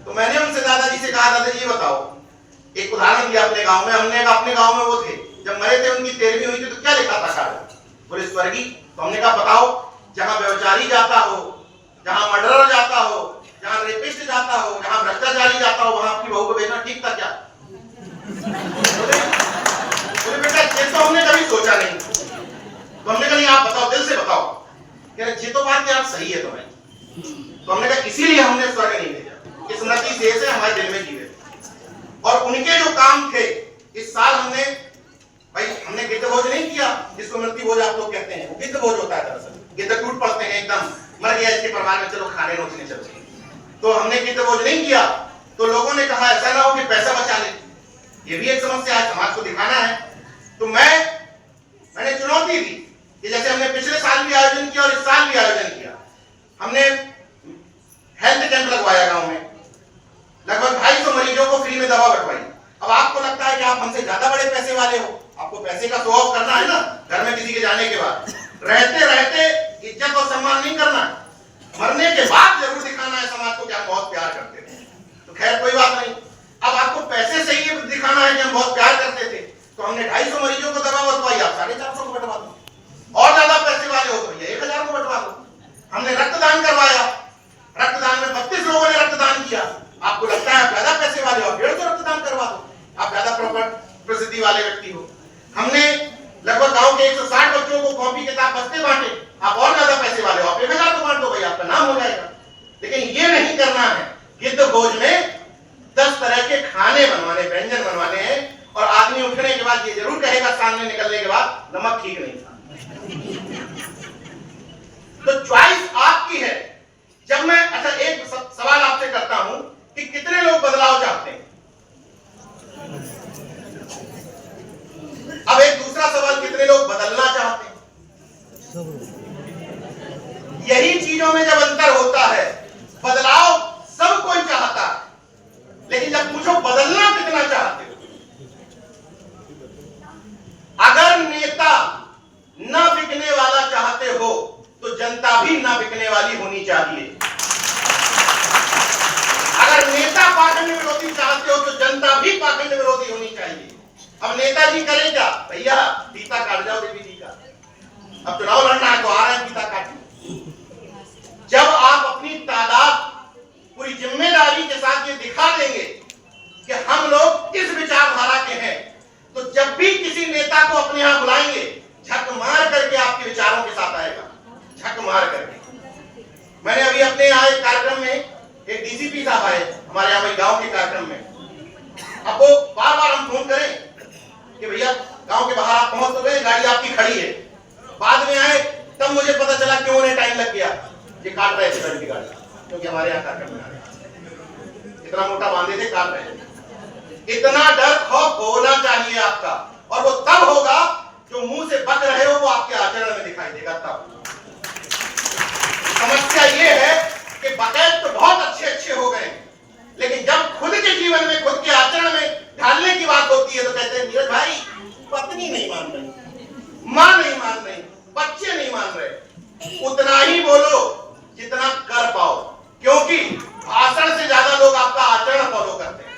Speaker 1: तो मैंने उनसे दादाजी से कहा दादाजी ये बताओ, एक उदाहरण दिया अपने गांव में, हमने अपने गांव में वो थे जब मरे थे उनकी 13वीं हुई थी तो क्या लिखा था कार्ड? बोले स्वर्गीय। तो हमने कहा बताओ, जहां व्यभिचारी जाता हो, जहां मर्डरर जाता हो, जहां रेपिस्ट जाता हो, जहां भ्रष्टाचारी जाता हो, वहां आपकी बहू को भेजना ठीक था क्या? बोले बेटा ये तो हमने कभी सोचा नहीं। तो हमने कहा नहीं आप बताओ, दिल से बताओ। कह रहे ये तो बात यार सही है तुम्हें। तो हमने कहा इसीलिए हमने स्वर्ग नहीं भेजा, स्मृति शेष है हमारे दिल में जीवे। और उनके जो काम थे इस साल हमने गिद्ध भोज नहीं किया, जिसको मृत्यु भोज आप लोग कहते हैं, वो गिद्ध भोज होता है। दरअसल गिद्ध टूट पड़ते हैं, एकदम मर गया इसके परिवार में, चलो खाने नोचने चलते हैं। तो हमने गिद्ध भोज नहीं किया। तो लोगों ने कहा ऐसा ना हो कि पैसा बचा ले, ये भी एक समस्या है, समाज को दिखाना है। तो मैंने चुनौती दी कि जैसे हमने पिछले साल भी आयोजन किया और इस साल भी आयोजन किया, हमने हेल्थ कैंप लगवाया गांव में, लगभग 250 मरीजों को फ्री में दवा बंटवाई। अब आपको लगता है कि आप हमसे ज्यादा बड़े पैसे वाले हो, आपको पैसे का शो ऑफ करना है ना घर में किसी के जाने के बाद, रहते रहते इज्जत और सम्मान नहीं करना, मरने के बाद जरूर दिखाना है समाज को कि हम बहुत प्यार करते थे। तो खैर कोई बात नहीं, अब आपको पैसे से ही दिखाना है कि हम बहुत प्यार करते थे, तो हमने 250 मरीजों को दवा बंटवाई, आप 450 को बंटवा दो। और ज्यादा पैसे वाले हो तो भैया 1000 को बंटवा दो। हमने रक्तदान करवाया, रक्तदान में 32 लोगों ने रक्तदान किया। आपको लगता है आप ज्यादा पैसे वाले हो, 150 रक्तदान करवा दो, आप ज्यादा प्रसिद्धि वाले व्यक्ति हो। हमने लगभग गांव के 160 बच्चों को कॉपी किताब बस्ते बांटे, आप और ज्यादा पैसे वाले हो, आप 1000 को बांट दो भाई, आपका नाम हो जाएगा। लेकिन ये नहीं करना है। गिद्ध भोज में 10 तरह के खाने बनवाने, व्यंजन बनवाने हैं, और आदमी उठने के बाद ये जरूर कहेगा सामने निकलने के बाद नमक ठीक नहीं था। तो चॉइस आपकी है। जब मैं अच्छा एक सवाल आपसे करता हूं कि कितने लोग बदलाव चाहते हैं? अब एक दूसरा सवाल, कितने लोग बदलना चाहते हैं? यही चीजों में जब अंतर होता है, बदलाव सब कोई चाहता है, लेकिन जब पूछो बदलना कितना चाहते हो? अगर नेता ना बिकने वाला चाहते हो तो जनता भी ना बिकने वाली होनी चाहिए। अगर नेता पाखंड विरोधी चाहते हो तो जनता भी पाखंड विरोधी होनी चाहिए। अब नेताजी करें क्या? भैया फीता काट जाओ देवी जी का, अब चुनाव लड़ना है तो आ रहे हैं फीता काटने। जब आप अपनी तादाद पूरी जिम्मेदारी के साथ ये दिखा देंगे कि हम लोग इस विचारधारा के हैं, तो जब भी किसी नेता को अपने यहां बुलाएंगे, झक मार करके आपके विचारों के साथ आएगा, झक मार करके। मैंने अभी अपने यहाँ एक कार्यक्रम में एक डीसीपी साहब आए हमारे यहाँ वही गांव के कार्यक्रम में। अब वो बार बार हम फोन करें कि भैया गांव के बाहर आप पहुंच तो गए, गाड़ी आपकी खड़ी है। बाद में आए तब मुझे पता चला क्यों उन्हें टाइम लग गया, ये काट रहे थे की गाड़ी, क्योंकि हमारे यहाँ कार्यक्रम में आ रहे, इतना मोटा बांधे थे, काट रहे थे। इतना डर खौफ होना चाहिए आपका, और वो तब होगा जो मुंह से बक रहे हो वो आपके आचरण में दिखाई देगा। तब समस्या ये है कि बकैत तो बहुत अच्छे हो गए, लेकिन जब खुद के जीवन में, खुद के आचरण में ढालने की बात होती है तो कहते हैं नीरज भाई पत्नी नहीं मान रही, मां नहीं मान रही, बच्चे नहीं मान रहे। उतना ही बोलो जितना कर पाओ, क्योंकि भाषण से ज्यादा लोग आपका आचरण फॉलो करते हैं।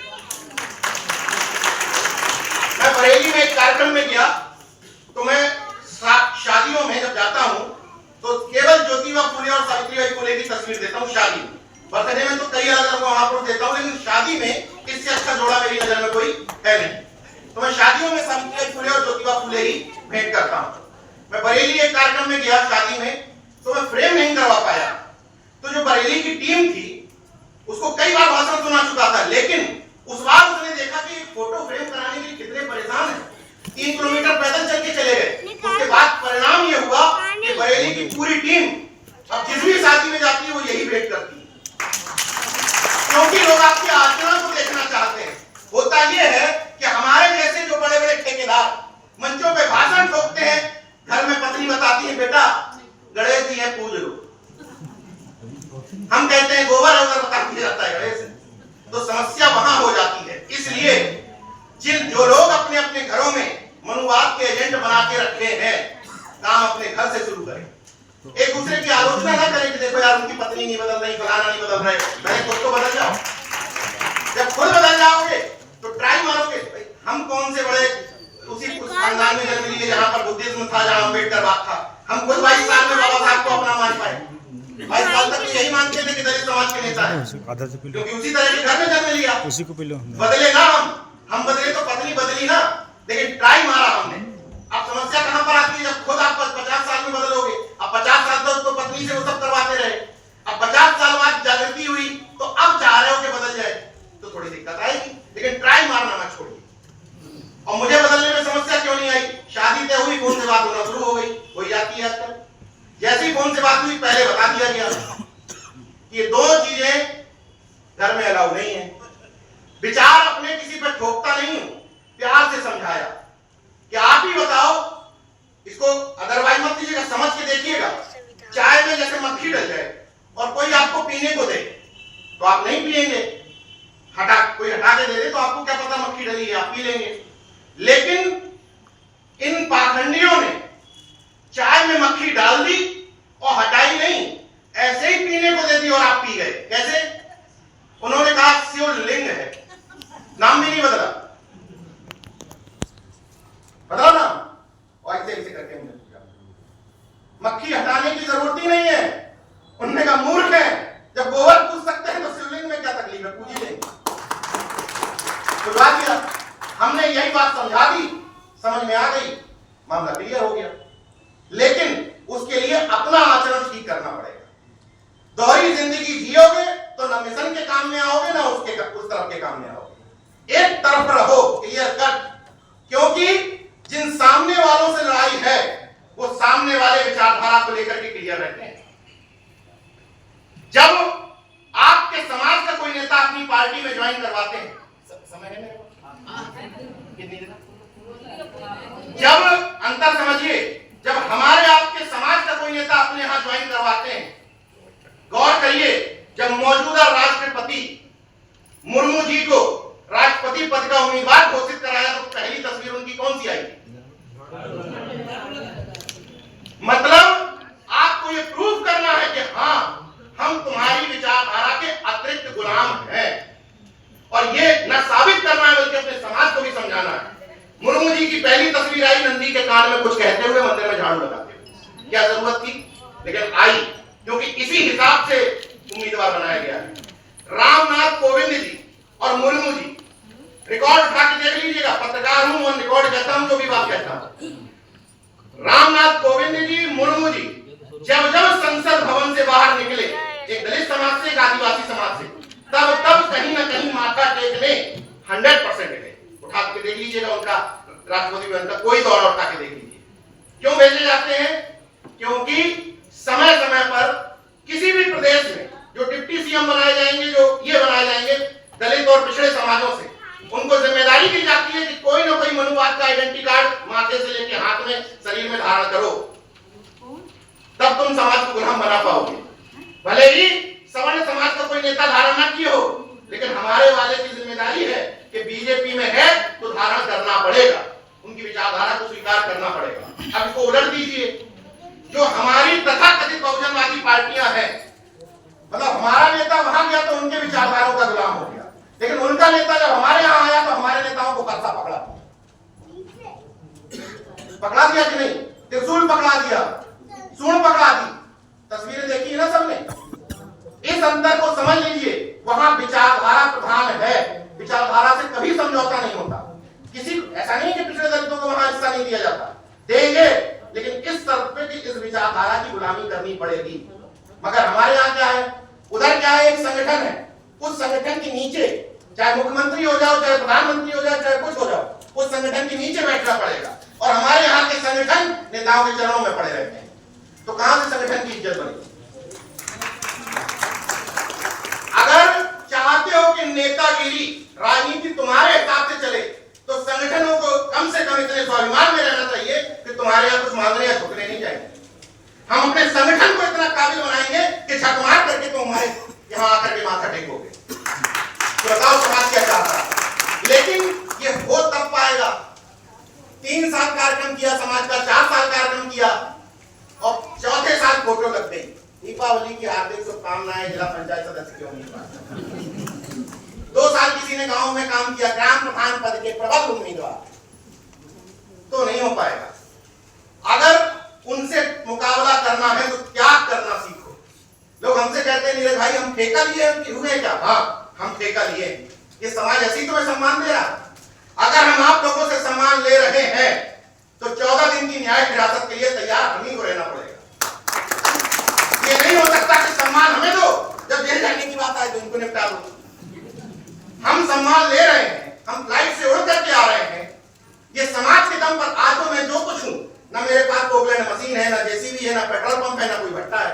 Speaker 1: मैं बरेली में एक कार्यक्रम में गया तो मैं शादियों में जब जाता हूं तो केवल ज्योतिबा फुले और सावित्रीबाई फुले की तस्वीर देता हूं। शादी में, बर्थडे में तो कई अलग अलग महापुरुष देता हूं, लेकिन शादी में इससे अच्छा जोड़ा मेरी नजर में कोई है नहीं। तो मैं शादियों में सावित्रीबाई फुले और ज्योतिबा फुले ही भेंट करता हूं। मैं बरेली एक कार्यक्रम में गया शादी में, तो मैं फ्रेम नहीं करवा पाया। तो जो बरेली की टीम थी उसको कई बार भाषण सुना चुका था, लेकिन उस बार उसने देखा कि फोटो फ्रेम कराने के लिए कितने परेशान हैं। 3 किलोमीटर पैदल चल के चले गए। उसके बाद परिणाम ये हुआ कि बरेली की पूरी टीम अब जिस भी शादी में जाती है वो यही भेंट करती है, क्योंकि लोग आपके आचरण को देखना चाहते हैं। होता ये है कि हमारे जैसे जो बड़े बड़े ठेकेदार मंचों पे भाषण ठोकते हैं, घर में पत्नी बताती है बेटा गणेश जी है पूज लो, हम कहते हैं गोबर अगर बता दिया जाता है गणेश, तो समस्या वहां हो जाती है। इसलिए जो लोग अपने अपने घरों में मनुवाद के एजेंट बना के रखे हैं, काम अपने घर से शुरू करें। एक दूसरे की आलोचना ना करें कि देखो यार उनकी पत्नी नहीं बदल रही, फलाना नहीं बदल रहे, पहले खुद तो बदल जाओ। जब खुद बदल जाओगे तो ट्राई मारोगे। हम कौन से बड़े उसी खानदान में जन्म लिए जहां पर बुद्धिज्म था, जहां अम्बेडकर बात था। हम खुद 22 साल में बाबा साहब को अपना मान पाए। 22 साल तक यही मानते थे कि दलित समाज के नेता है, क्योंकि उसी तरह के घर में जन्म लिया। उसी को बदले ना हम बदले तो पत्नी बदली ना, लेकिन ट्राई मारा हमने। अब समस्या कहां पर आती है, जब खुद आप 50 साल में बदलोगे। अब 50 साल तक तो पत्नी से वो सब करवाते रहे, अब 50 साल बाद जागृति हुई तो अब चाह रहे हो कि बदल जाए, तो थोड़ी दिक्कत आएगी, लेकिन ट्राई मारना मत छोड़िए। और मुझे बदलने में समस्या क्यों नहीं आई? शादी तय हुई, फोन से बात होना शुरू हो गई, हो जाती है आजकल। जैसी फोन से बात हुई पहले बता दिया गया कि ये 2 चीजें घर में अलाउ नहीं है। विचार अपने किसी पर ठोकता नहीं हूं, प्यार से समझाया कि आप ही बताओ, इसको अदरवाइज मत लीजिएगा, समझ के देखिएगा। चाय में जैसे मक्खी डल जाए और कोई आपको पीने को दे तो आप नहीं पिएंगे, कोई हटा के दे दे तो आपको क्या पता मक्खी डली है, आप पी लेंगे। लेकिन इन पाखंडियों ने चाय में मक्खी डाल दी और हटाई नहीं, ऐसे ही पीने को दे दी और आप पी गए। कैसे? उन्होंने कहा शिवलिंग है, नाम भी नहीं बदला, बताओ ना, और ऐसे करके हमने पूछा। मक्खी हटाने की जरूरत ही नहीं है। उन्होंने कहा मूर्ख है, जब गोबर पूछ सकते हैं तो शिवलिंग में क्या तकलीफ है, पूछ ही लेंगे। बुझवा दिया, हमने यही बात समझा दी, समझ में आ गई, मामला क्लियर हो गया। लेकिन उसके लिए अपना आचरण ठीक करना पड़ेगा। दोहरी जिंदगी जियोगे तो ना मिशन के काम में आओगे, ना उस तरफ के काम में आओगे। एक तरफ रहो, क्लियर कट, क्योंकि जिन सामने वालों से लड़ाई है वो सामने वाले विचारधारा को लेकर के क्लियर रहते हैं। जब आपके समाज का कोई नेता अपनी पार्टी में ज्वाइन करवाते हैं, समय है मेरे जब अंतर समझिए, जब हमारे आपके समाज का कोई नेता अपने यहां ज्वाइन करवाते हैं, गौर करिए, जब मौजूदा राष्ट्रपति मुर्मू जी को राष्ट्रपति पद का उम्मीदवार घोषित कराया तो पहली तस्वीर उनकी कौन सी आई? मतलब आपको ये प्रूव करना है कि हाँ, हम तुम्हारी विचारधारा के अतिरिक्त गुलाम हैं, और ये न साबित करना है बल्कि अपने समाज को भी समझाना है। मुर्मू जी की पहली तस्वीर आई नंदी के कान में कुछ कहते हुए, मंदिर में झाड़ू लगाते हुए। क्या जरूरत थी? लेकिन आई, क्योंकि इसी हिसाब से उम्मीदवार बनाया गया है। रामनाथ कोविंद जी और मुर्मू जी, रिकॉर्ड उठा के देख लीजिएगा, पत्रकार हूं और रिकॉर्ड कहता हूं जो भी बात कहता हूं। रामनाथ कोविंद जी, मुर्मू जी जब जब संसद भवन से बाहर निकले, एक दलित समाज से, एक आदिवासी समाज से, तब कहीं ना कहीं माथा टेकने 100% गए। उठा के देख लीजिएगा उनका राष्ट्रपति भवन का कोई दौरा उठा के देख लीजिए। क्यों भेजे जाते हैं? क्योंकि समय समय पर किसी भी प्रदेश में जो डिप्टी सीएम बनाए जाएंगे, जो ये बनाए जाएंगे दलित और पिछड़े समाजों से, उनको जिम्मेदारी दी जाती है कि कोई ना कोई मनुवाद का आइडेंटिटी कार्ड माथे से लेके हाथ में शरीर में धारण करो, तब तुम समाज को गुलाम बना पाओगे। भले ही सवर्ण समाज का कोई नेता धारण ना किए हो, लेकिन हमारे वाले की जिम्मेदारी है कि बीजेपी में है तो धारण करना पड़ेगा, उनकी विचारधारा को स्वीकार करना पड़ेगा। अब इसको उलट दीजिए, जो हमारी तथाकथित बहुजनवादी पार्टियां हैं, मतलब हमारा नेता वहां गया तो उनके विचारधाराओं का गुलाम हो गया, लेकिन उनका नेता जब हमारे यहां आया तो हमारे नेताओं को कर्सा पकड़ा दिया कि नहीं, त्रिशूल पकड़ा दिया, सूंड पकड़ा दी। तस्वीरें देखी है ना सबने। इस अंतर को समझ लीजिए, वहां विचारधारा प्रधान है, विचारधारा से कभी समझौता नहीं होता। किसी ऐसा नहीं कि पिछड़े दलितों को वहां हिस्सा नहीं दिया जाता, देंगे, लेकिन इस शर्त पे कि इस विचारधारा की गुलामी करनी पड़ेगी। मगर हमारे यहाँ क्या है, उधर क्या है, एक संगठन है, उस संगठन के नीचे चाहे मुख्यमंत्री हो जाओ, चाहे प्रधानमंत्री हो जाओ, चाहे कुछ हो जाओ, उस संगठन के नीचे बैठना पड़ेगा। और हमारे यहाँ के संगठन नेताओं के चरणों में पड़े रहते हैं, तो कहां से संगठन की इज्जत बनेगी? अगर चाहते हो कि नेतागिरी राजनीति तुम्हारे हिसाब से चले, तो संगठनों को कम से कम इतने स्वाभिमान में रहना चाहिए कि तुम्हारे यहाँ कुछ मांगने या झुकने नहीं चाहिए। हम अपने संगठन को इतना काबिल बनाएंगे कि छकमार करके तुम हमारे यहाँ आकर के माथा टेकोगे। तो बताओ समाज क्या चाहता है? लेकिन ये हो तब पाएगा। 3 साल कार्यक्रम किया समाज का, 4 साल कार्यक्रम किया और चौथे साल फोटो लग गई। दीपावली की हार्दिक शुभकामनाएं जिला पंचायत सदस्य के उम्मीदवार। 2 साल किसी ने गांव में काम किया, ग्राम प्रधान पद के प्रबल उम्मीदवार, तो नहीं हो पाएगा। अगर उनसे मुकाबला करना है तो त्याग करना सीखो। लोग हमसे कहते हैं नीरज भाई हम ठेका लिए हुए क्या? हाँ, हम ठेका लिए। ये समाज ऐसी तुम्हें सम्मान दे रहा। अगर हम आप लोगों से सम्मान ले रहे हैं तो 14 दिन की न्याय हिरासत के लिए तैयार हम ही को रहना पड़ेगा। ये नहीं हो सकता कि सम्मान हमें दो, जब जेल जाने की बात आए तो इनको निपटा दो। हम सम्मान ले रहे हैं, हम फ्लाइट से उड़ करके आ रहे हैं, ये समाज के दम पर। आज तो मैं जो कुछ हूं, ना मेरे पास पोगलैंड मशीन है, ना जेसीबी है, ना पेट्रोल पंप है, ना कोई भट्टा है।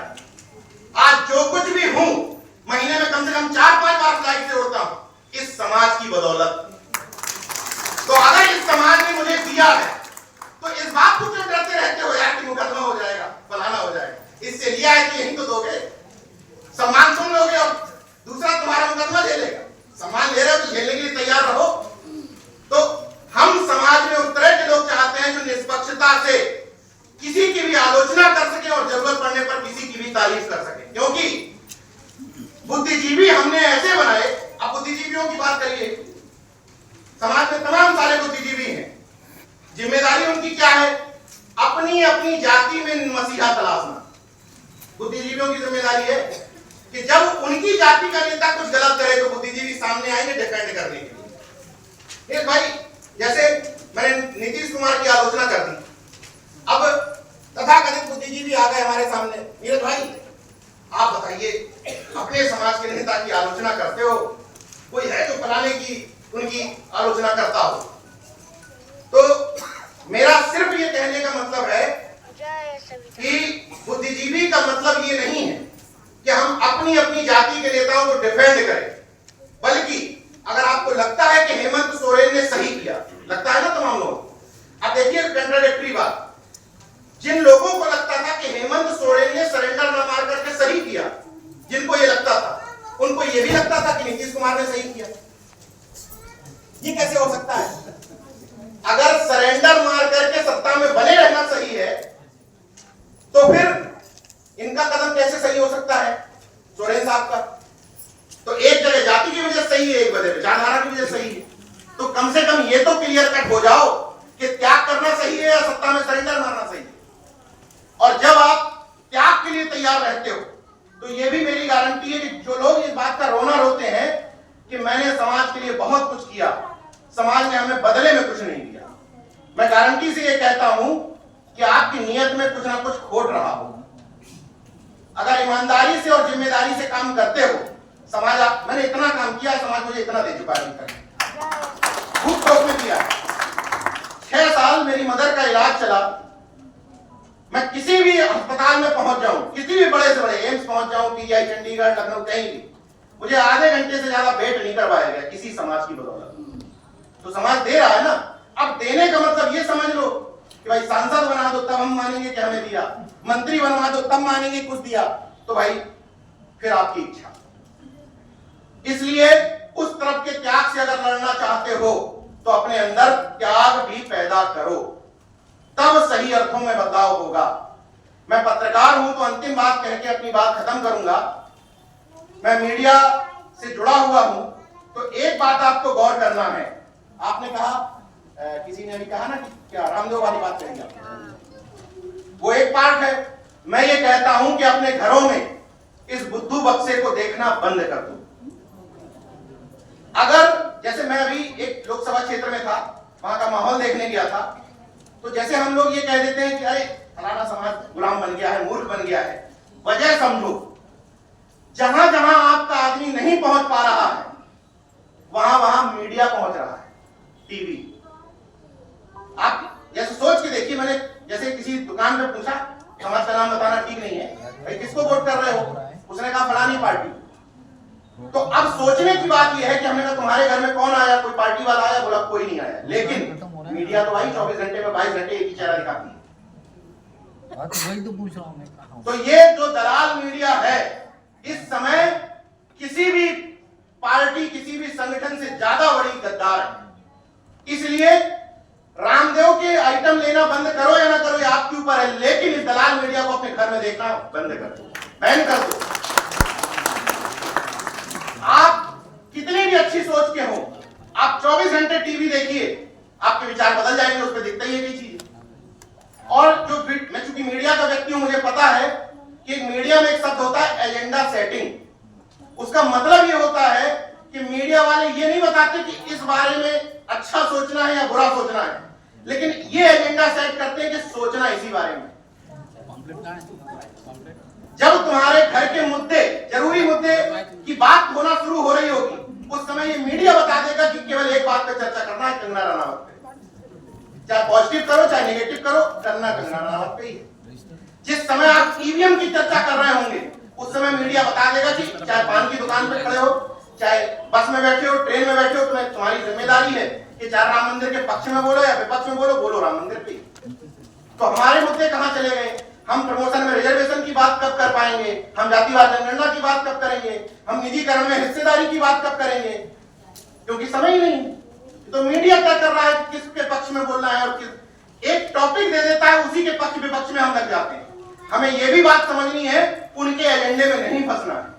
Speaker 1: आज जो कुछ भी हूं, महीने में कम से कम 4-5 बार फ्लाइट से उड़ता हूं, इस समाज की बदौलत। तो अगर इस समाज ने मुझे दिया है तो इस बात को क्यों डरते रहते हो यार कि मुकदमा हो जाएगा, फलाना हो जाएगा? इससे लिया है कि यही तो दोगे, सम्मान सुन लोगे और दूसरा तुम्हारा मुकदमा ले लेगा। सम्मान ले रहे हो तो झेलने के लिए तैयार रहो। तो हम समाज में उस तरह के लोग चाहते हैं जो निष्पक्षता से किसी की भी आलोचना कर सके और जरूरत पड़ने पर किसी की भी तारीफ कर सके। क्योंकि बुद्धिजीवी हमने ऐसे बनाए। अब बुद्धिजीवियों की बात करिए, समाज में तमाम सारे बुद्धिजीवी हैं। जिम्मेदारी उनकी क्या है? अपनी अपनी जाति में मसीहा तलाशना। बुद्धिजीवियों की जिम्मेदारी है कि जब उनकी जाति का नेता कुछ गलत करे तो बुद्धिजीवी सामने आएंगे डिफेंड करने के लिए। भाई जैसे मैंने नीतीश कुमार की आलोचना कर दी, अब तथाकथित बुद्धिजीवी आ गए हमारे सामने, नीरज भाई आप बताइए, अपने समाज के नेता की आलोचना करते हो, कोई है जो फलाने की उनकी आलोचना करता हो? तो मेरा सिर्फ ये कहने का मतलब है कि बुद्धिजीवी का मतलब ये नहीं है कि हम अपनी अपनी जाति के नेताओं को डिफेंड करें, बल्कि अगर आपको लगता है कि हेमंत सोरेन ने सही किया, लगता है ना तमाम लोग, अब देखिए कंट्राडिक्टरी बात। जिन लोगों को लगता था कि हेमंत सोरेन ने सरेंडर न मार करके सही किया, जिनको ये लगता था, उनको ये भी लगता था कि नीतीश कुमार ने सही किया। ये कैसे हो सकता है? अगर सरेंडर मार करके सत्ता में बने रहना सही है तो फिर इनका कदम कैसे सही हो सकता है सोरेन साहब का? तो एक जगह जाति की वजह सही है, एक वजह विचारधारा की वजह सही है। तो कम से कम ये तो क्लियर कट हो जाओ कि त्याग करना सही है या सत्ता में सरेंडर मारना सही है। और जब आप त्याग के लिए तैयार रहते हो तो ये भी मेरी गारंटी है कि जो लोग इस बात का रोना रोते हैं कि मैंने समाज के लिए बहुत कुछ किया, समाज ने हमें बदले में कुछ नहीं दिया, मैं गारंटी से ये कहता हूं कि आपकी नीयत में कुछ ना कुछ खोट रहा हो। अगर ईमानदारी से और जिम्मेदारी से काम करते हो, समाज आप, मैंने इतना काम किया, समाज मुझे इतना दे चुका है, खूब शौक में किया। 6 साल मेरी मदर का इलाज चला। मैं किसी भी अस्पताल में पहुंच जाऊं, किसी भी बड़े से बड़े एम्स पहुंच जाऊं, पीजीआई चंडीगढ़, लखनऊ, कहीं भी, मुझे आधे घंटे से ज्यादा वेट नहीं करवाया गया किसी समाज की बदौलत। तो समाज दे रहा है ना। अब देने का मतलब ये समझ लो कि भाई सांसद बना दो तब हम मानेंगे कि हमें दिया, मंत्री बनवा दो तब मानेंगे कुछ दिया, तो भाई फिर आपकी इच्छा। इसलिए उस तरफ के त्याग से अगर लड़ना चाहते हो तो अपने अंदर त्याग भी पैदा करो, तब सही अर्थों में बदलाव होगा। मैं पत्रकार हूं तो अंतिम बात कह के अपनी बात खत्म करूंगा। मैं मीडिया से जुड़ा हुआ हूं तो एक बात आपको गौर करना है। आपने कहा, किसी ने भी कहा ना कि क्या रामदेव वाली बात करेंगे, वो एक पार्ट है। मैं ये कहता हूं कि अपने घरों में इस बुद्धू बक्से को देखना बंद कर दो। अगर जैसे मैं अभी एक लोकसभा क्षेत्र में था, वहां का माहौल देखने गया था, तो जैसे हम लोग ये कह देते हैं कि अरे फलाना समाज गुलाम बन गया है, मूर्ख बन गया है, वजह समझो। जहां जहां आपका आदमी नहीं पहुंच पा रहा है वहां वहां मीडिया पहुंच रहा है, टीवी। आप जैसे सोच के देखिए, मैंने जैसे किसी दुकान पे पूछा, समाज का नाम बताना ठीक नहीं है, भाई किसको वोट कर रहे हो, उसने कहा फलानी पार्टी। तो अब सोचने की बात यह है कि हमने कहा तुम्हारे घर में कौन आया, कोई पार्टी वाला आया, बोला कोई नहीं आया, लेकिन मीडिया तो आई 24 घंटे में 22 घंटे एक ही चेहरा दिखाती है।
Speaker 3: तो वही तो पूछ रहा हूं मैं।
Speaker 1: तो ये जो दलाल मीडिया है, इस समय किसी भी पार्टी, किसी भी संगठन से ज्यादा बड़ी गद्दार है। इसलिए रामदेव के आइटम लेना बंद करो या ना करो, ये आपके ऊपर है, लेकिन इस दलाल मीडिया को अपने घर में देखना बंद कर दो, बैन कर दो। आप कितनी भी अच्छी सोच के हो, आप 24 घंटे टीवी देखिए, आपके विचार बदल जाएंगे, उस पर दिखता ही है ये चीज। और जो मैं चूंकि मीडिया का व्यक्ति हूं, मुझे पता है कि मीडिया में एक शब्द होता है एजेंडा सेटिंग। उसका मतलब ये होता है कि मीडिया वाले ये नहीं बताते कि इस बारे में अच्छा सोचना है या बुरा सोचना है, लेकिन ये एजेंडा सेट करते हैं कि सोचना इसी बारे में। जब तुम्हारे घर के मुद्दे, जरूरी मुद्दे की बात होना शुरू हो रही होगी, उस समय ये मीडिया बता देगा कि केवल एक बात पे चर्चा करना है, कंगना रनावत पे। चाहे पॉजिटिव करो चाहे नेगेटिव करो, करना कंगना रनावत पे ही है। जिस समय आप ईवीएम की चर्चा कर रहे होंगे, उस समय मीडिया बता देगा कि चाहे पान की दुकान पे खड़े हो, चाहे बस में बैठे हो, ट्रेन में बैठे हो, तुम्हारी जिम्मेदारी है कि चाहे राम मंदिर के पक्ष में बोलो या विपक्ष में बोलो, बोलो राम मंदिर पे। तो हमारे मुद्दे कहां चले गए? हम प्रमोशन में रिजर्वेशन की बात कब कर पाएंगे? हम जातिवाद जनगणना की बात कब करेंगे? हम निजीकरण में हिस्सेदारी की बात कब करेंगे? क्योंकि समय ही नहीं। तो मीडिया क्या कर रहा है, किसके पक्ष में बोलना है, और किस एक टॉपिक दे देता है, उसी के पक्ष विपक्ष में हम लग जाते हैं। हमें यह भी बात समझनी है, उनके एजेंडे में नहीं फंसना है।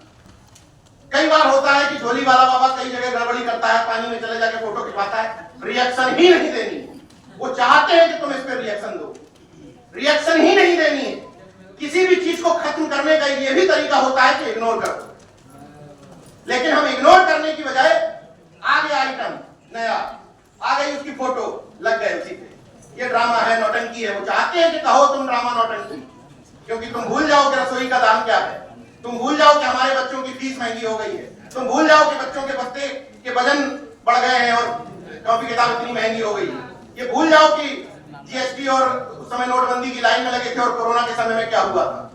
Speaker 1: कई बार होता है कि झोली वाला बाबा कई जगह गड़बड़ी करता है, पानी में चले जाके फोटो खिंचवाता है, रिएक्शन ही नहीं देनी। वो चाहते हैं कि तुम इस पर रिएक्शन दो, रिएक्शन ही नहीं देनी है। किसी भी चीज को खत्म करने का ये भी तरीका होता है कि इग्नोर कर दो, लेकिन हम इग्नोर करने की बजाय आ गया आइटम नया, आ गई उसकी फोटो, लग गए उसी पे। ये ड्रामा है, नौटंकी है। वो चाहते हैं कि कहो तुम ड्रामा नौटंकी, क्योंकि तुम भूल जाओ कि रसोई का दाम क्या है, तुम भूल जाओ कि हमारे बच्चों की फीस महंगी हो गई है, तुम भूल जाओ कि बच्चों के बस्ते के वजन बढ़ गए हैं और कॉपी किताब इतनी महंगी हो गई है, ये भूल जाओ कि जीएसटी और उस समय नोटबंदी की लाइन में लगे थे और कोरोना के समय में क्या हुआ था।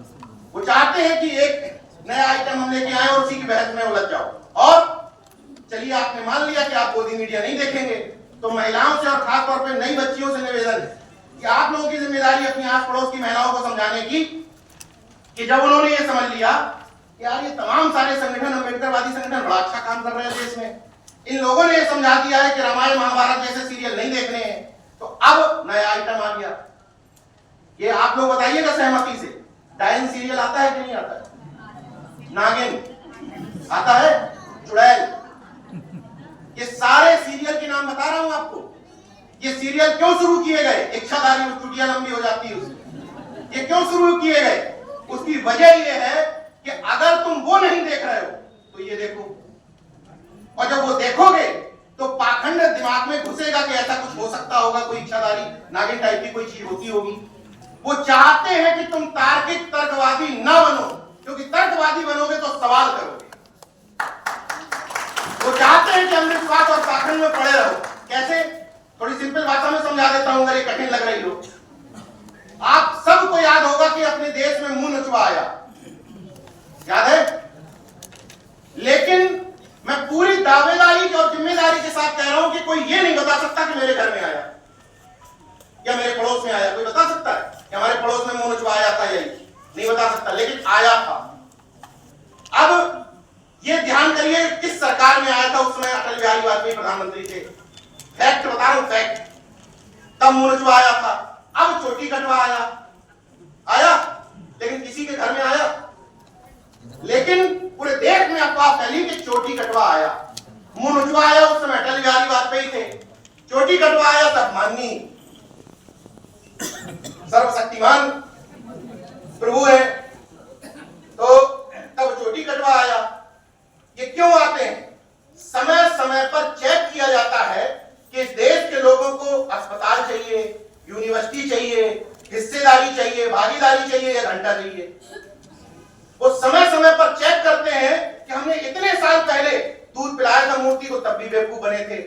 Speaker 1: वो चाहते हैं कि एक नया आइटम हम लेके आए और उसी की बहस में उलझ जाओ। और चलिए आपने मान लिया कि आप गोदी मीडिया नहीं देखेंगे, तो महिलाओं से और खासतौर पर नई बच्चियों से निवेदन है कि आप लोगों की जिम्मेदारी अपनी आस पड़ोस की महिलाओं को समझाने की कि जब उन्होंने ये समझ लिया कि यार ये तमाम सारे संगठन, अम्बेडकरवादी संगठन बड़ा अच्छा काम कर रहे हैं देश में, इन लोगों ने ये समझा दिया है कि रामायण महाभारत जैसे सीरियल नहीं देखने हैं, तो अब नया आइटम आ गया। ये आप लोग बताइएगा सहमति से, डायन सीरियल आता है कि नहीं आता है? नागिन आता है, चुड़ैल, ये सारे सीरियल के नाम बता रहा हूं आपको। ये सीरियल क्यों शुरू किए गए? इच्छाधारी चुटिया लंबी हो जाती है उसकी। ये क्यों शुरू किए गए? उसकी वजह यह है कि अगर तुम वो नहीं देख रहे हो तो ये देखो, और जब वो देखोगे तो पाखंड दिमाग में घुसेगा कि ऐसा कुछ हो सकता होगा, कोई इच्छाधारी नागिन टाइप की कोई चीज होती होगी। वो चाहते हैं कि तुम तार्किक तर्कवादी ना बनो, क्योंकि तर्कवादी बनोगे तो सवाल करोगे। वो चाहते हैं कि अंधविश्वास और पाखंड में पड़े रहो। कैसे? थोड़ी सिंपल भाषा में समझा देता हूं, अगर ये कठिन लग रही हो। आप सबको याद होगा कि अपने देश में मुंह नचुआ आया, याद है? लेकिन मैं पूरी दावेदारी और जिम्मेदारी के साथ कह रहा हूं कि कोई ये नहीं बता सकता कि मेरे घर में आया या मेरे पड़ोस में आया। कोई बता सकता है कि हमारे पड़ोस में मुंह नुचवा आया था? यही नहीं बता सकता, लेकिन आया था। अब ये ध्यान करिए किस सरकार में आया था उस समय अटल बिहारी वाजपेयी प्रधानमंत्री थे। फैक्ट बता रहा हूं, फैक्ट। तब मुंह नुचवा आया था, अब चोटी कटवा आया, लेकिन किसी के घर में आया? लेकिन पूरे देश में अफवाह फैली कि चोटी कटवा आया, मुंह नुचवा आया। उस समय अटल बिहारी वाजपेयी थे, चोटी कटवा आया तब माननीय सर्वशक्तिमान प्रभु है, तो तब चोटी कटवा आया। ये क्यों आते हैं? समय समय पर चेक किया जाता है कि इस देश के लोगों को अस्पताल चाहिए, यूनिवर्सिटी चाहिए, हिस्सेदारी चाहिए, भागीदारी चाहिए या घंटा चाहिए। वो समय समय पर चेक करते हैं कि हमने इतने साल पहले दूध पिलाया था मूर्ति को, तब भी बेवकूफ बने थे।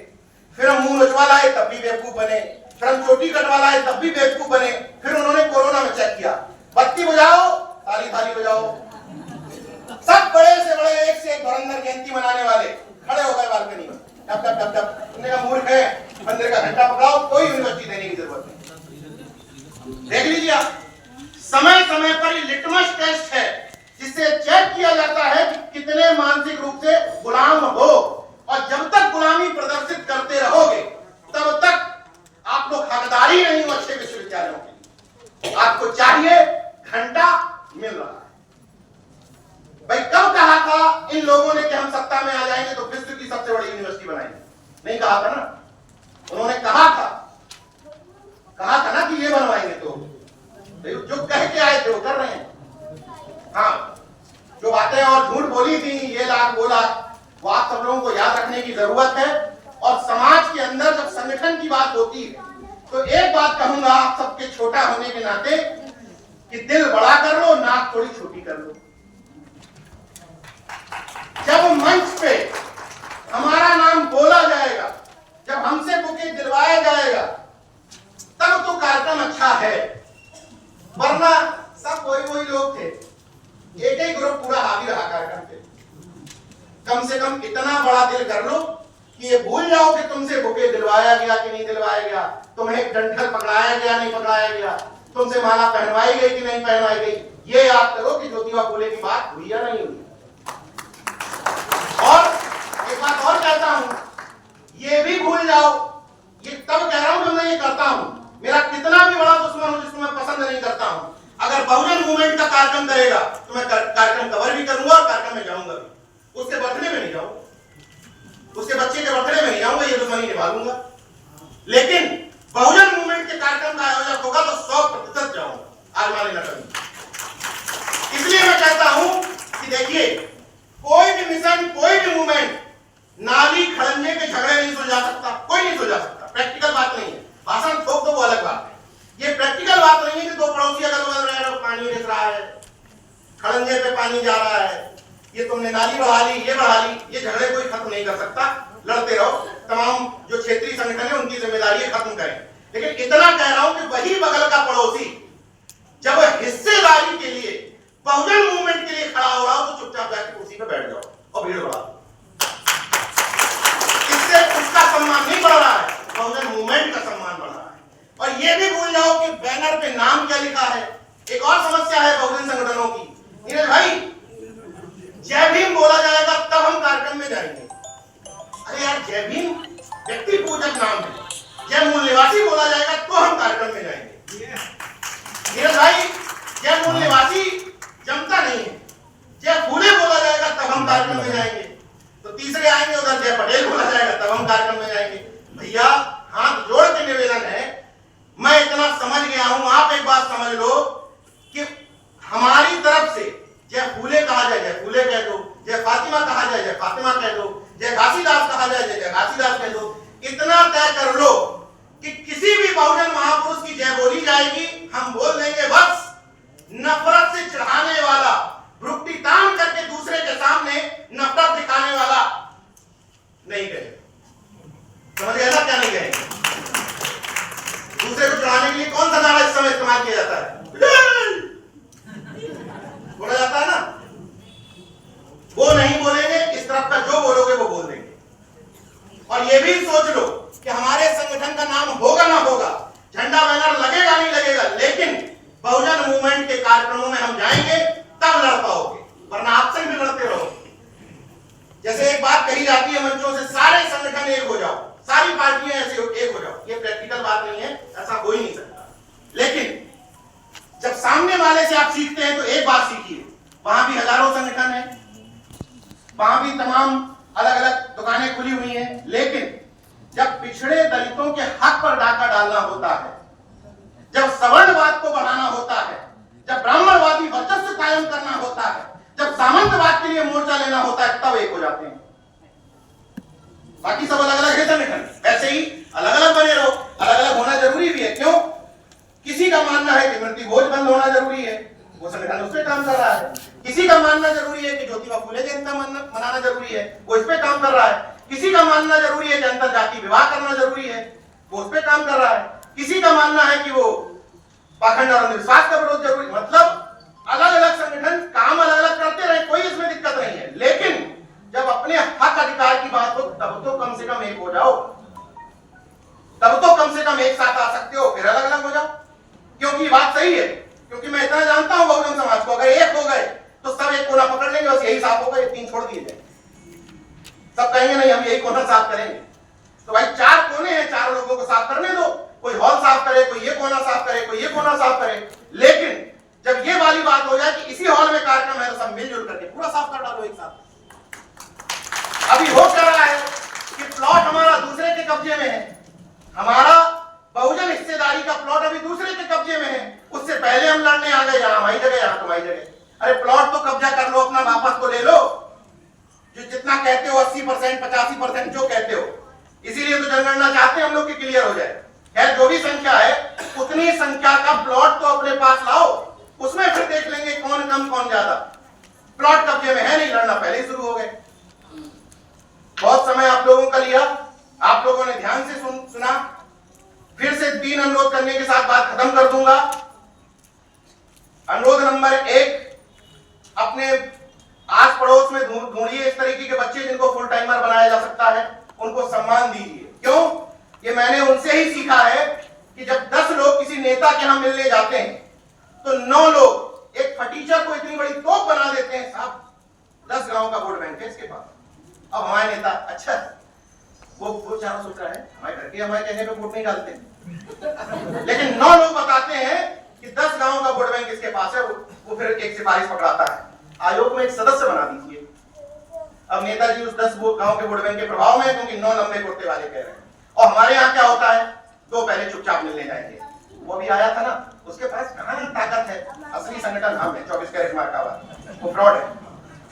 Speaker 1: फिर हम मुंह नचवा लाए, तब भी बेवकूफ बने। फिर हम चोटी कटवा लाए, तब भी बेवकूफ बने। फिर उन्होंने कोरोना में चेक किया, बत्ती बुझाओ, ताली ताली बजाओ। सब बड़े से बड़े एक से एक धुरंधर जयंती मनाने वाले खड़े हो गए बालकनी में, टप टप टप टप। तुमने कहा मूर्ख है, मंदिर का घंटा पकड़ाओ, कोई यूनिवर्सिटी देने की जरूरत नहीं। देख लीजिए आप, समय समय पर ये लिटमस टेस्ट है जिससे चेक किया जाता है कि कितने मानसिक रूप से गुलाम हो। और जब तक गुलामी प्रदर्शित करते रहोगे तब तक आप लोग हकदारी नहीं हो अच्छे विश्वविद्यालयों की। आपको चाहिए, घंटा मिल रहा है। भाई कब कहा था इन लोगों ने कि हम सत्ता में आ जाएंगे तो विश्व की सबसे बड़ी यूनिवर्सिटी बनाएंगे? नहीं कहा था ना। उन्होंने कहा था ना कि ये बनवाएंगे। तो जो कह के आए थे वो कर रहे हैं। हाँ, जो बातें और झूठ बोली थी, ये लाख वो लाख, वो आप सब लोगों को याद रखने की जरूरत है। और समाज के अंदर जब संगठन की बात होती है तो एक बात कहूंगा आप सबके छोटा होने के नाते कि दिल बड़ा कर लो, नाक थोड़ी छोटी कर लो। जब मंच पे हमारा नाम बोला जाएगा, जब हमसे बुके दिलवाया जाएगा, तब तो कार्यक्रम अच्छा है। वरना सब वही लोग थे, एक ही ग्रुप पूरा हावी रहा कार्यक्रम पे। कम से कम इतना बड़ा दिल कर लो कि ये भूल जाओ कि तुमसे बुके दिलवाया गया कि नहीं दिलवाया गया, तुम्हें डंठल पकड़ाया गया नहीं पकड़ाया गया, तुमसे माला पहनवाई गई कि नहीं पहनवाई गई। ये याद करो कि ज्योतिबा फूले की बात हुई या नहीं हुई। और एक बात और कहता हूं, ये भी भूल जाओ, ये तब कह रहा हूं जब मैं ये करता हूं। मेरा कितना भी बड़ा दुश्मन हो जिसको मैं पसंद नहीं करता हूं, अगर बहुजन मूवमेंट का कार्यक्रम करेगा तो मैं कार्यक्रम कवर भी करूंगा और कार्यक्रम में जाऊंगा भी। उसके बर्थडे में नहीं जाऊंगा, उसके बच्चे के बर्थडे में नहीं जाऊंगा, ये दुश्मनी निभा लूंगा। लेकिन बहुजन मूवमेंट के कार्यक्रम का आयोजक होगा तो 100% जाऊंगा, आज माने न करूंगा। इसलिए मैं कहता हूं कि देखिए, कोई भी मिशन, कोई भी मूवमेंट नाली खड़ंजे के झगड़े नहीं सुलझा सकता, कोई नहीं सुलझा सकता। प्रैक्टिकल बात नहीं है। भाषण ठोक दो वो अलग बात है। ये प्रैक्टिकल बात नहीं है कि दो पड़ोसी अगल बगल रह रहे, पानी रिस रहा है, खड़ंजे पे पानी जा रहा है, ये तुमने नाली बढ़ा ली, ये बढ़ा ली। ये झगड़े कोई खत्म नहीं कर सकता। लड़ते रहो, तमाम जो क्षेत्रीय संगठन है उनकी जिम्मेदारी खत्म करें। लेकिन इतना कह रहा हूं कि वही बगल का पड़ोसी जब हिस्सेदारी के लिए, बहुजन मूवमेंट के लिए खड़ा हो रहा हो तो चुपचाप जाकर कुर्सी पे बैठ जाओ और भीड़ बढ़ा दो। इससे उसका सम्मान नहीं बढ़ रहा है, बहुजन मूवमेंट का सम्मान बढ़ रहा है। और ये भी भूल जाओ कि बैनर पे नाम क्या लिखा है। एक और समस्या है बहुजन संगठनों की, नीरज भाई, जय भीम बोला जाएगा तब हम कार्यक्रम में जाएंगे। अरे यार, जय भीम व्यक्ति पूजक नाम है, जय मूल निवासी बोला जाएगा तो हम कार्यक्रम में जाएंगे। नीरज भाई, जय मूल निवासी जमता नहीं है, जय फूले बोला जाएगा तब हम कार्यक्रम में जाएंगे। तो तीसरे आएंगे उधर जय पटेल बोला जाएगा तब हम कार्यक्रम में जाएंगे। भैया, हाथ जोड़ के निवेदन है, मैं इतना समझ गया हूं, आप एक बात समझ लो कि हमारी तरफ से जय फूले कहा जाए जय फूले कह दो, जय फातिमा कहा जाए जय फातिमा कह दो, जय घासीदास कहा जाए जय घासीदास कह दो। इतना तय कर लो कि किसी भी बहुजन महापुरुष की जय बोली जाएगी, हम बोल देंगे बस। नफरत से चढ़ाने वाला, भ्रुकुटी तान करके दूसरे के सामने नफरत दिखाने वाला नहीं कहेगा। समझ गए ना क्या नहीं कहेंगे? दूसरे को चढ़ाने के लिए कौन सा नारा इस समय इस्तेमाल किया जाता है? बोला जाता है ना, वो नहीं बोलेंगे। इस तरफ का जो बोलोगे वो बोल देंगे। और ये भी सोच लो बहुजन मूवमेंट के कार्यक्रमों में हम जाएंगे तब लड़ पाओगे, वरना आपसे भी लड़ते रहो। जैसे एक बात कही जाती है मंचों से, सारे संगठन एक हो जाओ, सारी पार्टियां ऐसे एक हो जाओ। ये प्रैक्टिकल बात नहीं है, ऐसा हो ही नहीं सकता। लेकिन जब सामने वाले से आप सीखते हैं तो एक बात सीखिए, वहां भी हजारों संगठन है, वहां भी तमाम अलग अलग दुकानें खुली हुई हैं, लेकिन जब पिछड़े दलितों के हक पर डाका डालना होता है, जब सवर्णवाद को बढ़ाना होता है, जब ब्राह्मणवादी वर्चस्व कायम करना होता है, जब सामंतवाद के लिए मोर्चा लेना होता है, तब एक हो जाते हैं। बाकी सब अलग अलग है संगठन, वैसे ही अलग अलग बने रहो। अलग अलग होना जरूरी भी है, क्यों? किसी का मानना है कि मृत्यु भोज बंद होना जरूरी है, वो संगठन उस पर काम कर रहा है। किसी का मानना जरूरी है कि ज्योतिबा फुले जयंती मनाना जरूरी है, वो इस पे काम कर रहा है। किसी का मानना जरूरी है कि अंतर जाति विवाह करना जरूरी है, वो उस पे काम कर रहा है। किसी का मानना है कि वो पाखंड और अंधविश्वास का विरोध जरूरी। मतलब अलग अलग संगठन काम अलग अलग करते रहे, कोई इसमें दिक्कत नहीं है। लेकिन जब अपने हक अधिकार की बात हो तब तो कम से कम एक हो जाओ, तब तो कम से कम एक साथ आ सकते हो, फिर अलग अलग हो जाओ। क्योंकि बात सही है, क्योंकि मैं इतना जानता हूं बहुजन समाज को, अगर एक हो गए तो सब एक कोना पकड़ लेंगे, बस यही साफ होगा, ये तीन छोड़ दिए जाए। सब कहेंगे नहीं हम यही कोना साफ करेंगे। तो भाई चार कोने हैं, चार लोगों को साफ करने दो, कोई हॉल साफ करे, कोई ये कोना साफ करे, कोई ये कोना साफ करे। लेकिन जब ये वाली बात हो जाए कि इसी हॉल में कार्यक्रम है तो सब मिलजुल करके पूरा साफ कर डालो एक साथ। अभी हो क्या रहा है कि प्लॉट हमारा दूसरे के कब्जे में है, हमारा बहुजन हिस्सेदारी का प्लॉट अभी दूसरे के कब्जे में है। उससे पहले हम लड़ने आ गए, यहाँ हमारी जगह, यहाँ तुम्हारी जगह। अरे प्लॉट तो कब्जा कर लो, अपना वापस तो ले लो, जो जितना कहते हो 80%, 85% जो कहते हो। इसीलिए तो जनगणना चाहते हैं हम लोग की क्लियर हो जाए। खैर जो भी संख्या है उतनी संख्या का प्लॉट तो अपने पास लाओ, उसमें फिर देख लेंगे कौन कम कौन ज्यादा। प्लॉट कब्जे में है नहीं, लड़ना पहले ही शुरू हो गए। बहुत समय आप लोगों का लिया, आप लोगों ने ध्यान से सुना। फिर से 3 अनुरोध करने के साथ बात खत्म कर दूंगा। अनुरोध नंबर 1, अपने आस पड़ोस में ढूंढिए इस तरीके के बच्चे जिनको फुल टाइमर बनाया जा सकता है, उनको सम्मान दीजिए। क्यों? ये मैंने उनसे ही सीखा है कि जब 10 लोग किसी नेता के यहां मिलने जाते हैं तो 9 लोग एक फटीचर को इतनी बड़ी तोप बना देते हैं। साहब 10 गांव का वोट बैंक है इसके पास, अब हमारे नेता अच्छा वो चारों सोच रहा है हमारे घर के हमारे कहने पे वोट नहीं डालते। लेकिन 9 लोग बताते हैं कि 10 गांव का वोट बैंक इसके पास है, वो फिर एक सिफारिश पकड़ाता है, आयोग में एक सदस्य बना दीजिए। अब नेताजी उस 10 गांव के वोट बैंक के प्रभाव में है, क्योंकि 9 लंबे कुर्ते वाले कह रहे हैं। और हमारे यहाँ क्या होता है, 2 पहले चुपचाप मिलने जाएंगे। वो भी आया था ना, उसके पास कहां ही ताकत है, असली संगठन हम है, 24 कैरेट मार्का वाला, वो फ्रॉड है।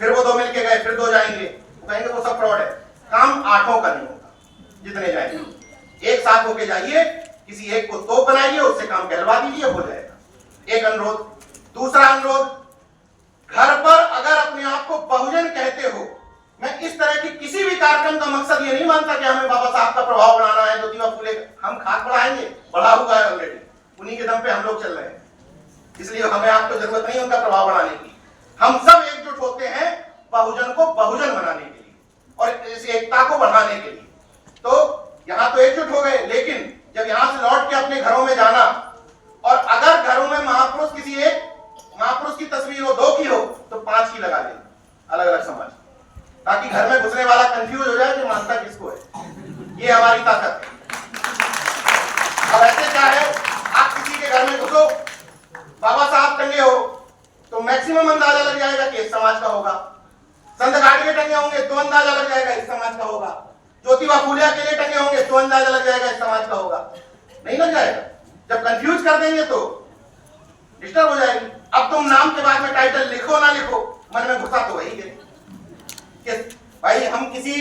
Speaker 1: फिर वो 2 मिलके गए, फिर 2 जाएंगे, वो कहेंगे वो सब फ्रॉड है। काम 8 का नहीं होगा, जितने जाएंगे एक साथ होके जाइए, किसी एक को तोप बनाइए, उससे काम कहलवा दीजिए, हो जाएगा। एक अनुरोध। दूसरा अनुरोध, घर पर अगर अपने आप को बहुजन कहते हो, मैं इस तरह की किसी भी कार्यक्रम का मकसद ये नहीं मानता कि हमें बाबा साहब का प्रभाव बढ़ाना है, ज्योतिबा फुले, हम खाक बढ़ाएंगे, बढ़ा हुआ है ऑलरेडी, उन्हीं के दम पे हम लोग चल रहे हैं, इसलिए हमें आपको जरूरत नहीं उनका प्रभाव बढ़ाने की। हम सब एकजुट होते हैं बहुजन को बहुजन बनाने के लिए और इस एकता को बढ़ाने के लिए। तो यहां तो एकजुट हो गए, लेकिन जब यहां से लौट के अपने घरों में जाना, और अगर घरों में महापुरुष किसी एक महापुरुष की तस्वीर हो, 2 की हो, तो 5 की लगा लेना, अलग अलग समाज, ताकि घर में घुसने वाला कंफ्यूज हो जाए कि मानता किसको है। ये हमारी ताकत है। अब ऐसे क्या है, आप किसी के घर में घुसो, बाबा साहब टंगे हो तो मैक्सिमम अंदाजा लग जाएगा कि इस समाज का होगा। संत गाड़िए टंगे होंगे तो अंदाजा लग जाएगा इस समाज का होगा। ज्योतिबा फुले अकेले टंगे होंगे तो अंदाजा लग जाएगा इस समाज का होगा। नहीं लग जाएगा। जब कंफ्यूज कर देंगे तो डिस्टर्ब हो जाएगी। अब तुम नाम के बाद में टाइटल लिखो ना लिखो, मन में घुसा तो वही है कि भाई हम किसी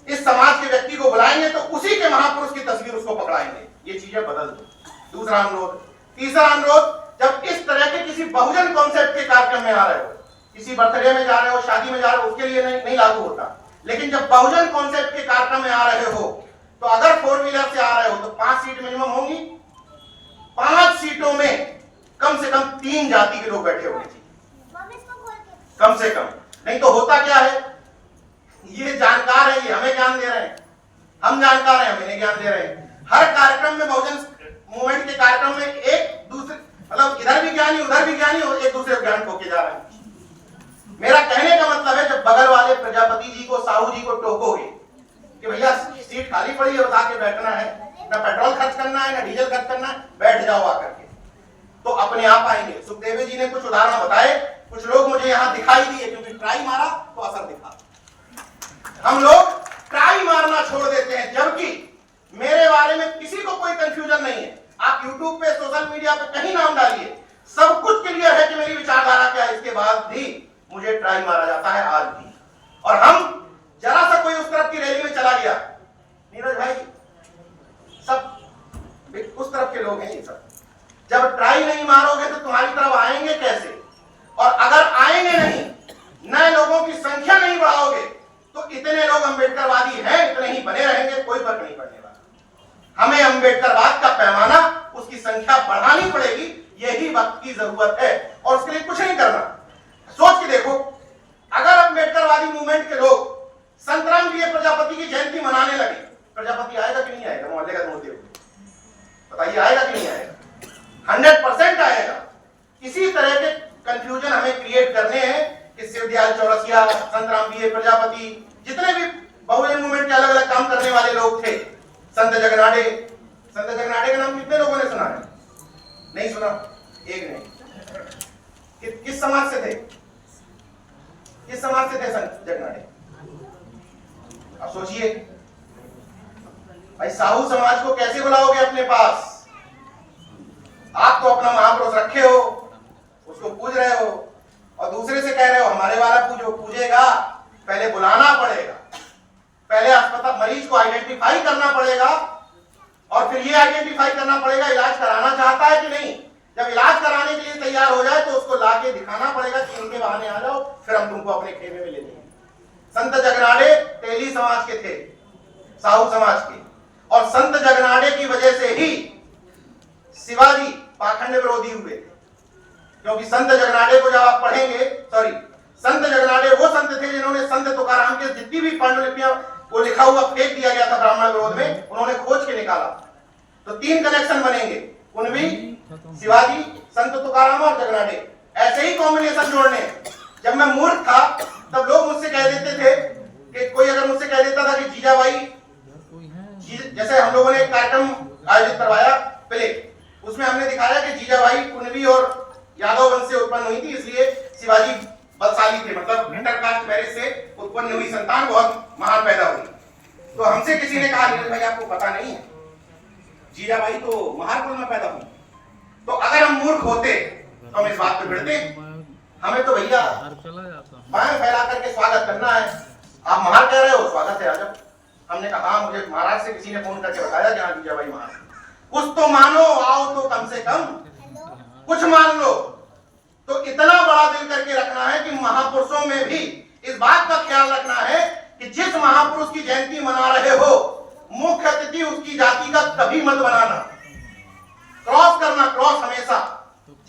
Speaker 1: इस समाज के व्यक्ति को बुलाएंगे तो उसी के महापुरुष की तस्वीर उसको पकड़ाएंगे। ये चीजें बदल दो। दूसरा अनुरोध। तीसरा अनुरोध, जब इस तरह के किसी बहुजन कॉन्सेप्ट के कार्यक्रम में आ रहे हो, किसी बर्थडे में जा रहे हो, शादी में जा रहे हो, उसके लिए नहीं लागू होता, लेकिन जब बहुजन कॉन्सेप्ट के कार्यक्रम में आ रहे हो तो अगर 4 व्हीलर से आ रहे हो तो 5 सीट मिनिमम होंगी। 5 सीटों में कम से कम 3 जाति के लोग बैठे होने चाहिए, कम से कम। नहीं तो होता क्या है, ये जानकार है, ये हमें ज्ञान दे रहे हैं, हम जानकार हैं, हमें ज्ञान दे रहे हैं। हर कार्यक्रम में बहुजन मूवमेंट के कार्यक्रम में एक दूसरे मतलब संविधान ठोके जा रहे हैं। मेरा कहने का मतलब है, जब बगल वाले प्रजापति जी को, साहू जी को टोकोगे कि भैया सीट खाली पड़ी है और आके बैठना है, ना पेट्रोल खर्च करना है ना डीजल खर्च करना है, बैठ जाओ आकर के, तो अपने आप आएंगे। सुखदेव जी ने कुछ उदाहरण बताए, कुछ लोग मुझे यहाँ दिखाई दिए, क्योंकि ट्राई मारा तो असर दिखा। हम लोग ट्राई मारना छोड़ देते हैं, जबकि मेरे बारे में किसी को कोई कंफ्यूजन नहीं है। आप यूट्यूब पे, सोशल मीडिया पे कहीं नाम डालिए, सब कुछ क्लियर है कि मेरी विचारधारा क्या है। इसके बाद भी मुझे ट्राई मारा जाता है आज भी। और हम जरा सा कोई उस तरफ की रैली में चला गया, नीरज भाई सब उस तरफ के लोग हैं ये सब, जब ट्राई नहीं मारोगे तो तुम्हारी तरफ आएंगे कैसे? और अगर आएंगे नहीं, नए लोगों की संख्या नहीं बढ़ाओगे, तो इतने लोग अंबेडकरवादी हैं, इतने ही बने रहेंगे, कोई फर्क नहीं पड़ने वाला। हमें अंबेडकरवाद का पैमाना, उसकी संख्या बढ़ानी पड़ेगी, यही वक्त की जरूरत है। और उसके लिए कुछ नहीं करना। सोच के देखो, अगर अंबेडकरवादी मूवमेंट के लोग संतराम जी प्रजापति की जयंती मनाने लगे, प्रजापति आएगा कि नहीं आएगा? मोहल्ले का होते हुए बताइए, आएगा कि नहीं आएगा? 100% आएगा। इसी तरह के कंफ्यूजन हमें क्रिएट करने हैं कि शिवदयाल चौरसिया, संतराम जी प्रजापति, जितने भी बहुजन मूवमेंट के अलग अलग काम करने वाले लोग थे, संत जगनाडे का नाम कितने लोगों ने सुना है? नहीं सुना? एक नहीं। किस समाज से थे? किस समाज से थे संत जगनाडे? अब सोचिए भाई, साहू समाज को कैसे बुलाओगे अपने पास? आप तो अपना महापुरुष रखे हो, उसको पूज रहे हो, और दूसरे से कह रहे हो हमारे वाला पूजो। पूजेगा, पहले बुलाना पड़ेगा, पहले अस्पताल मरीज को आइडेंटिफाई करना पड़ेगा, और फिर ये आइडेंटिफाई करना पड़ेगा इलाज कराना चाहता है कि नहीं। जब इलाज कराने के लिए तैयार हो जाए तो उसको लाके दिखाना पड़ेगा कि इनके बहाने आ जाओ, फिर हम तुमको अपने खेमे में ले लेंगे। संत जगनाडे तेली समाज के थे, साहू समाज के, और संत जगनाडे की वजह से ही शिवाजी पाखंड विरोधी हुए थे। क्योंकि संत जगनाडे को जब आप पढ़ेंगे, संत जगनाडे वो संत थे जिन्होंने संत तुकाराम के जितनी भी पांडुलिपियां वो लिखा हुआ फेंक दिया गया था ब्राह्मण विरोध में, उन्होंने खोज के निकाला। तो 3 कनेक्शन बनेंगे, कुणबी, शिवाजी, संत तुकाराम और जगनाडे, ऐसे ही कॉम्बिनेशन जोड़ने। जब मैं मूर्ख था तब लोग मुझसे कह देते थे कि कोई अगर मुझसे कह देता था कि जीजाबाई, जैसे हम लोगों ने एक कार्यक्रम आयोजित करवाया प्ले, उसमें हमने दिखाया कि जीजाबाई कुणबी और यादव वंश से उत्पन्न हुई थी, इसलिए शिवाजी बलशाली थे, मतलब इंटरकास्ट मैरिज से उत्पन्न हुई संतान बहुत महान पैदा हुई। तो हमसे किसी ने कहा, नीरज भाई आपको पता नहीं है, जीजाबाई तो महान कुल में पैदा हुई। तो अगर हम मूर्ख होते तो हम इस बात पे भिड़ते। हमें तो भैया बाएं फैला करके स्वागत करना है। आप महान कह रहे हो, स्वागत है, आजब। हमने कहा हाँ, मुझे महाराज से किसी ने फोन करके बताया कि हाँ जीजाबाई महान। कुछ तो मानो, आओ तो कम से कम कुछ मान लो। तो इतना बड़ा दिल करके रखना है कि महापुरुषों में भी इस बात का ख्याल रखना है कि जिस महापुरुष की जयंती मना रहे हो, मुख्य अतिथि उसकी जाति का कभी मत बनाना। क्रॉस करना, क्रॉस हमेशा,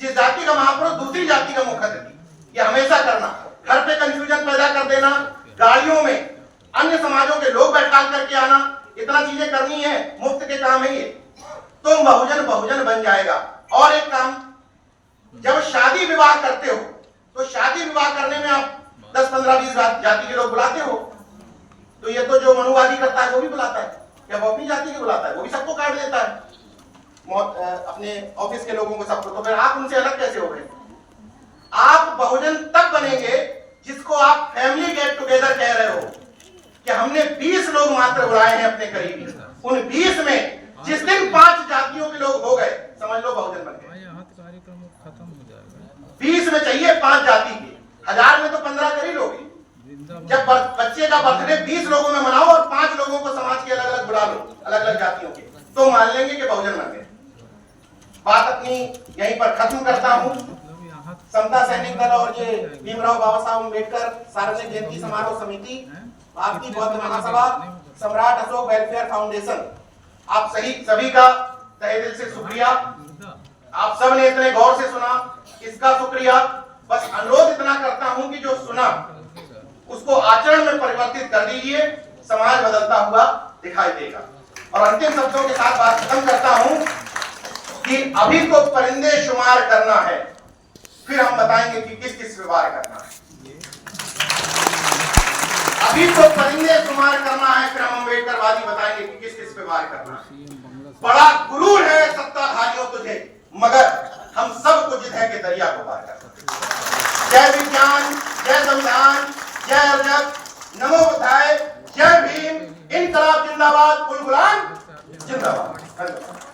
Speaker 1: जिस जाति का महापुरुष दूसरी जाति का मुख्य अतिथि, ये हमेशा करना। घर पे कंफ्यूजन पैदा कर देना, गाड़ियों में अन्य समाजों के लोग बैठा करके आना, इतना चीजें करनी है, मुफ्त के काम है ये, तो बहुजन बन जाएगा। और एक काम, जब शादी विवाह करते हो तो शादी विवाह करने में आप 10, 15, 20 जाति के लोग बुलाते हो। तो ये तो जो मनुवादी करता है वो भी बुलाता है, या वो अपनी जाति के बुलाता है, वो भी सबको काट देता है, अपने ऑफिस के लोगों को, सबको। तो फिर आप उनसे अलग कैसे हो गए? आप बहुजन तब बनेंगे जिसको आप फैमिली गेट टुगेदर कह रहे हो कि हमने 20 लोग मात्र बुलाए हैं अपने करीबी, उन 20 में जिस दिन 5 जातियों के लोग हो गए, समझ लो बहुजन बन गए। 20 में चाहिए 5 जाति के, 1000 में तो 15 कर ही लोगे। जब बच्चे का बर्थडे 20 लोगों में मनाओ और 5 लोगों को समाज के अलग अलग बुला लो, अलग अलग जातियों के, तो मान लेंगे कि बहुजन बन गए। बात अपनी यहीं पर खत्म करता हूं। समता सैनिक दल और ये भीमराव बाबा साहब अम्बेडकर सार्वजनिक जयंती समारोह समिति, भारतीय बौद्ध महासभा, सम्राट अशोक वेलफेयर फाउंडेशन, आप सभी का तहे दिल से शुक्रिया। आप सब ने इतने गौर से सुना, इसका शुक्रिया। बस अनुरोध इतना करता हूं कि जो सुना उसको आचरण में परिवर्तित कर दीजिए, समाज बदलता हुआ दिखाई देगा। और अंतिम शब्दों के साथ बात खत्म करता हूं कि अभी तो परिंदे शुमार करना है, फिर हम बताएंगे कि किस किस पे वार करना है। अभी तो परिंदे शुमार करना है, फिर हम अम्बेडकरवादी बताएंगे कि किस किस पे वार करना है। बड़ा गुरूर है सत्ताधारियों तुझे, मगर हम सबको जिधे के दरिया को पार करना। जय विज्ञान, जय संविधान, जय अर्जक, नमो बुद्धाय, जय भीम, इनकलाब जिंदाबाद, कुल गुलाम जिंदाबाद। धन्यवाद।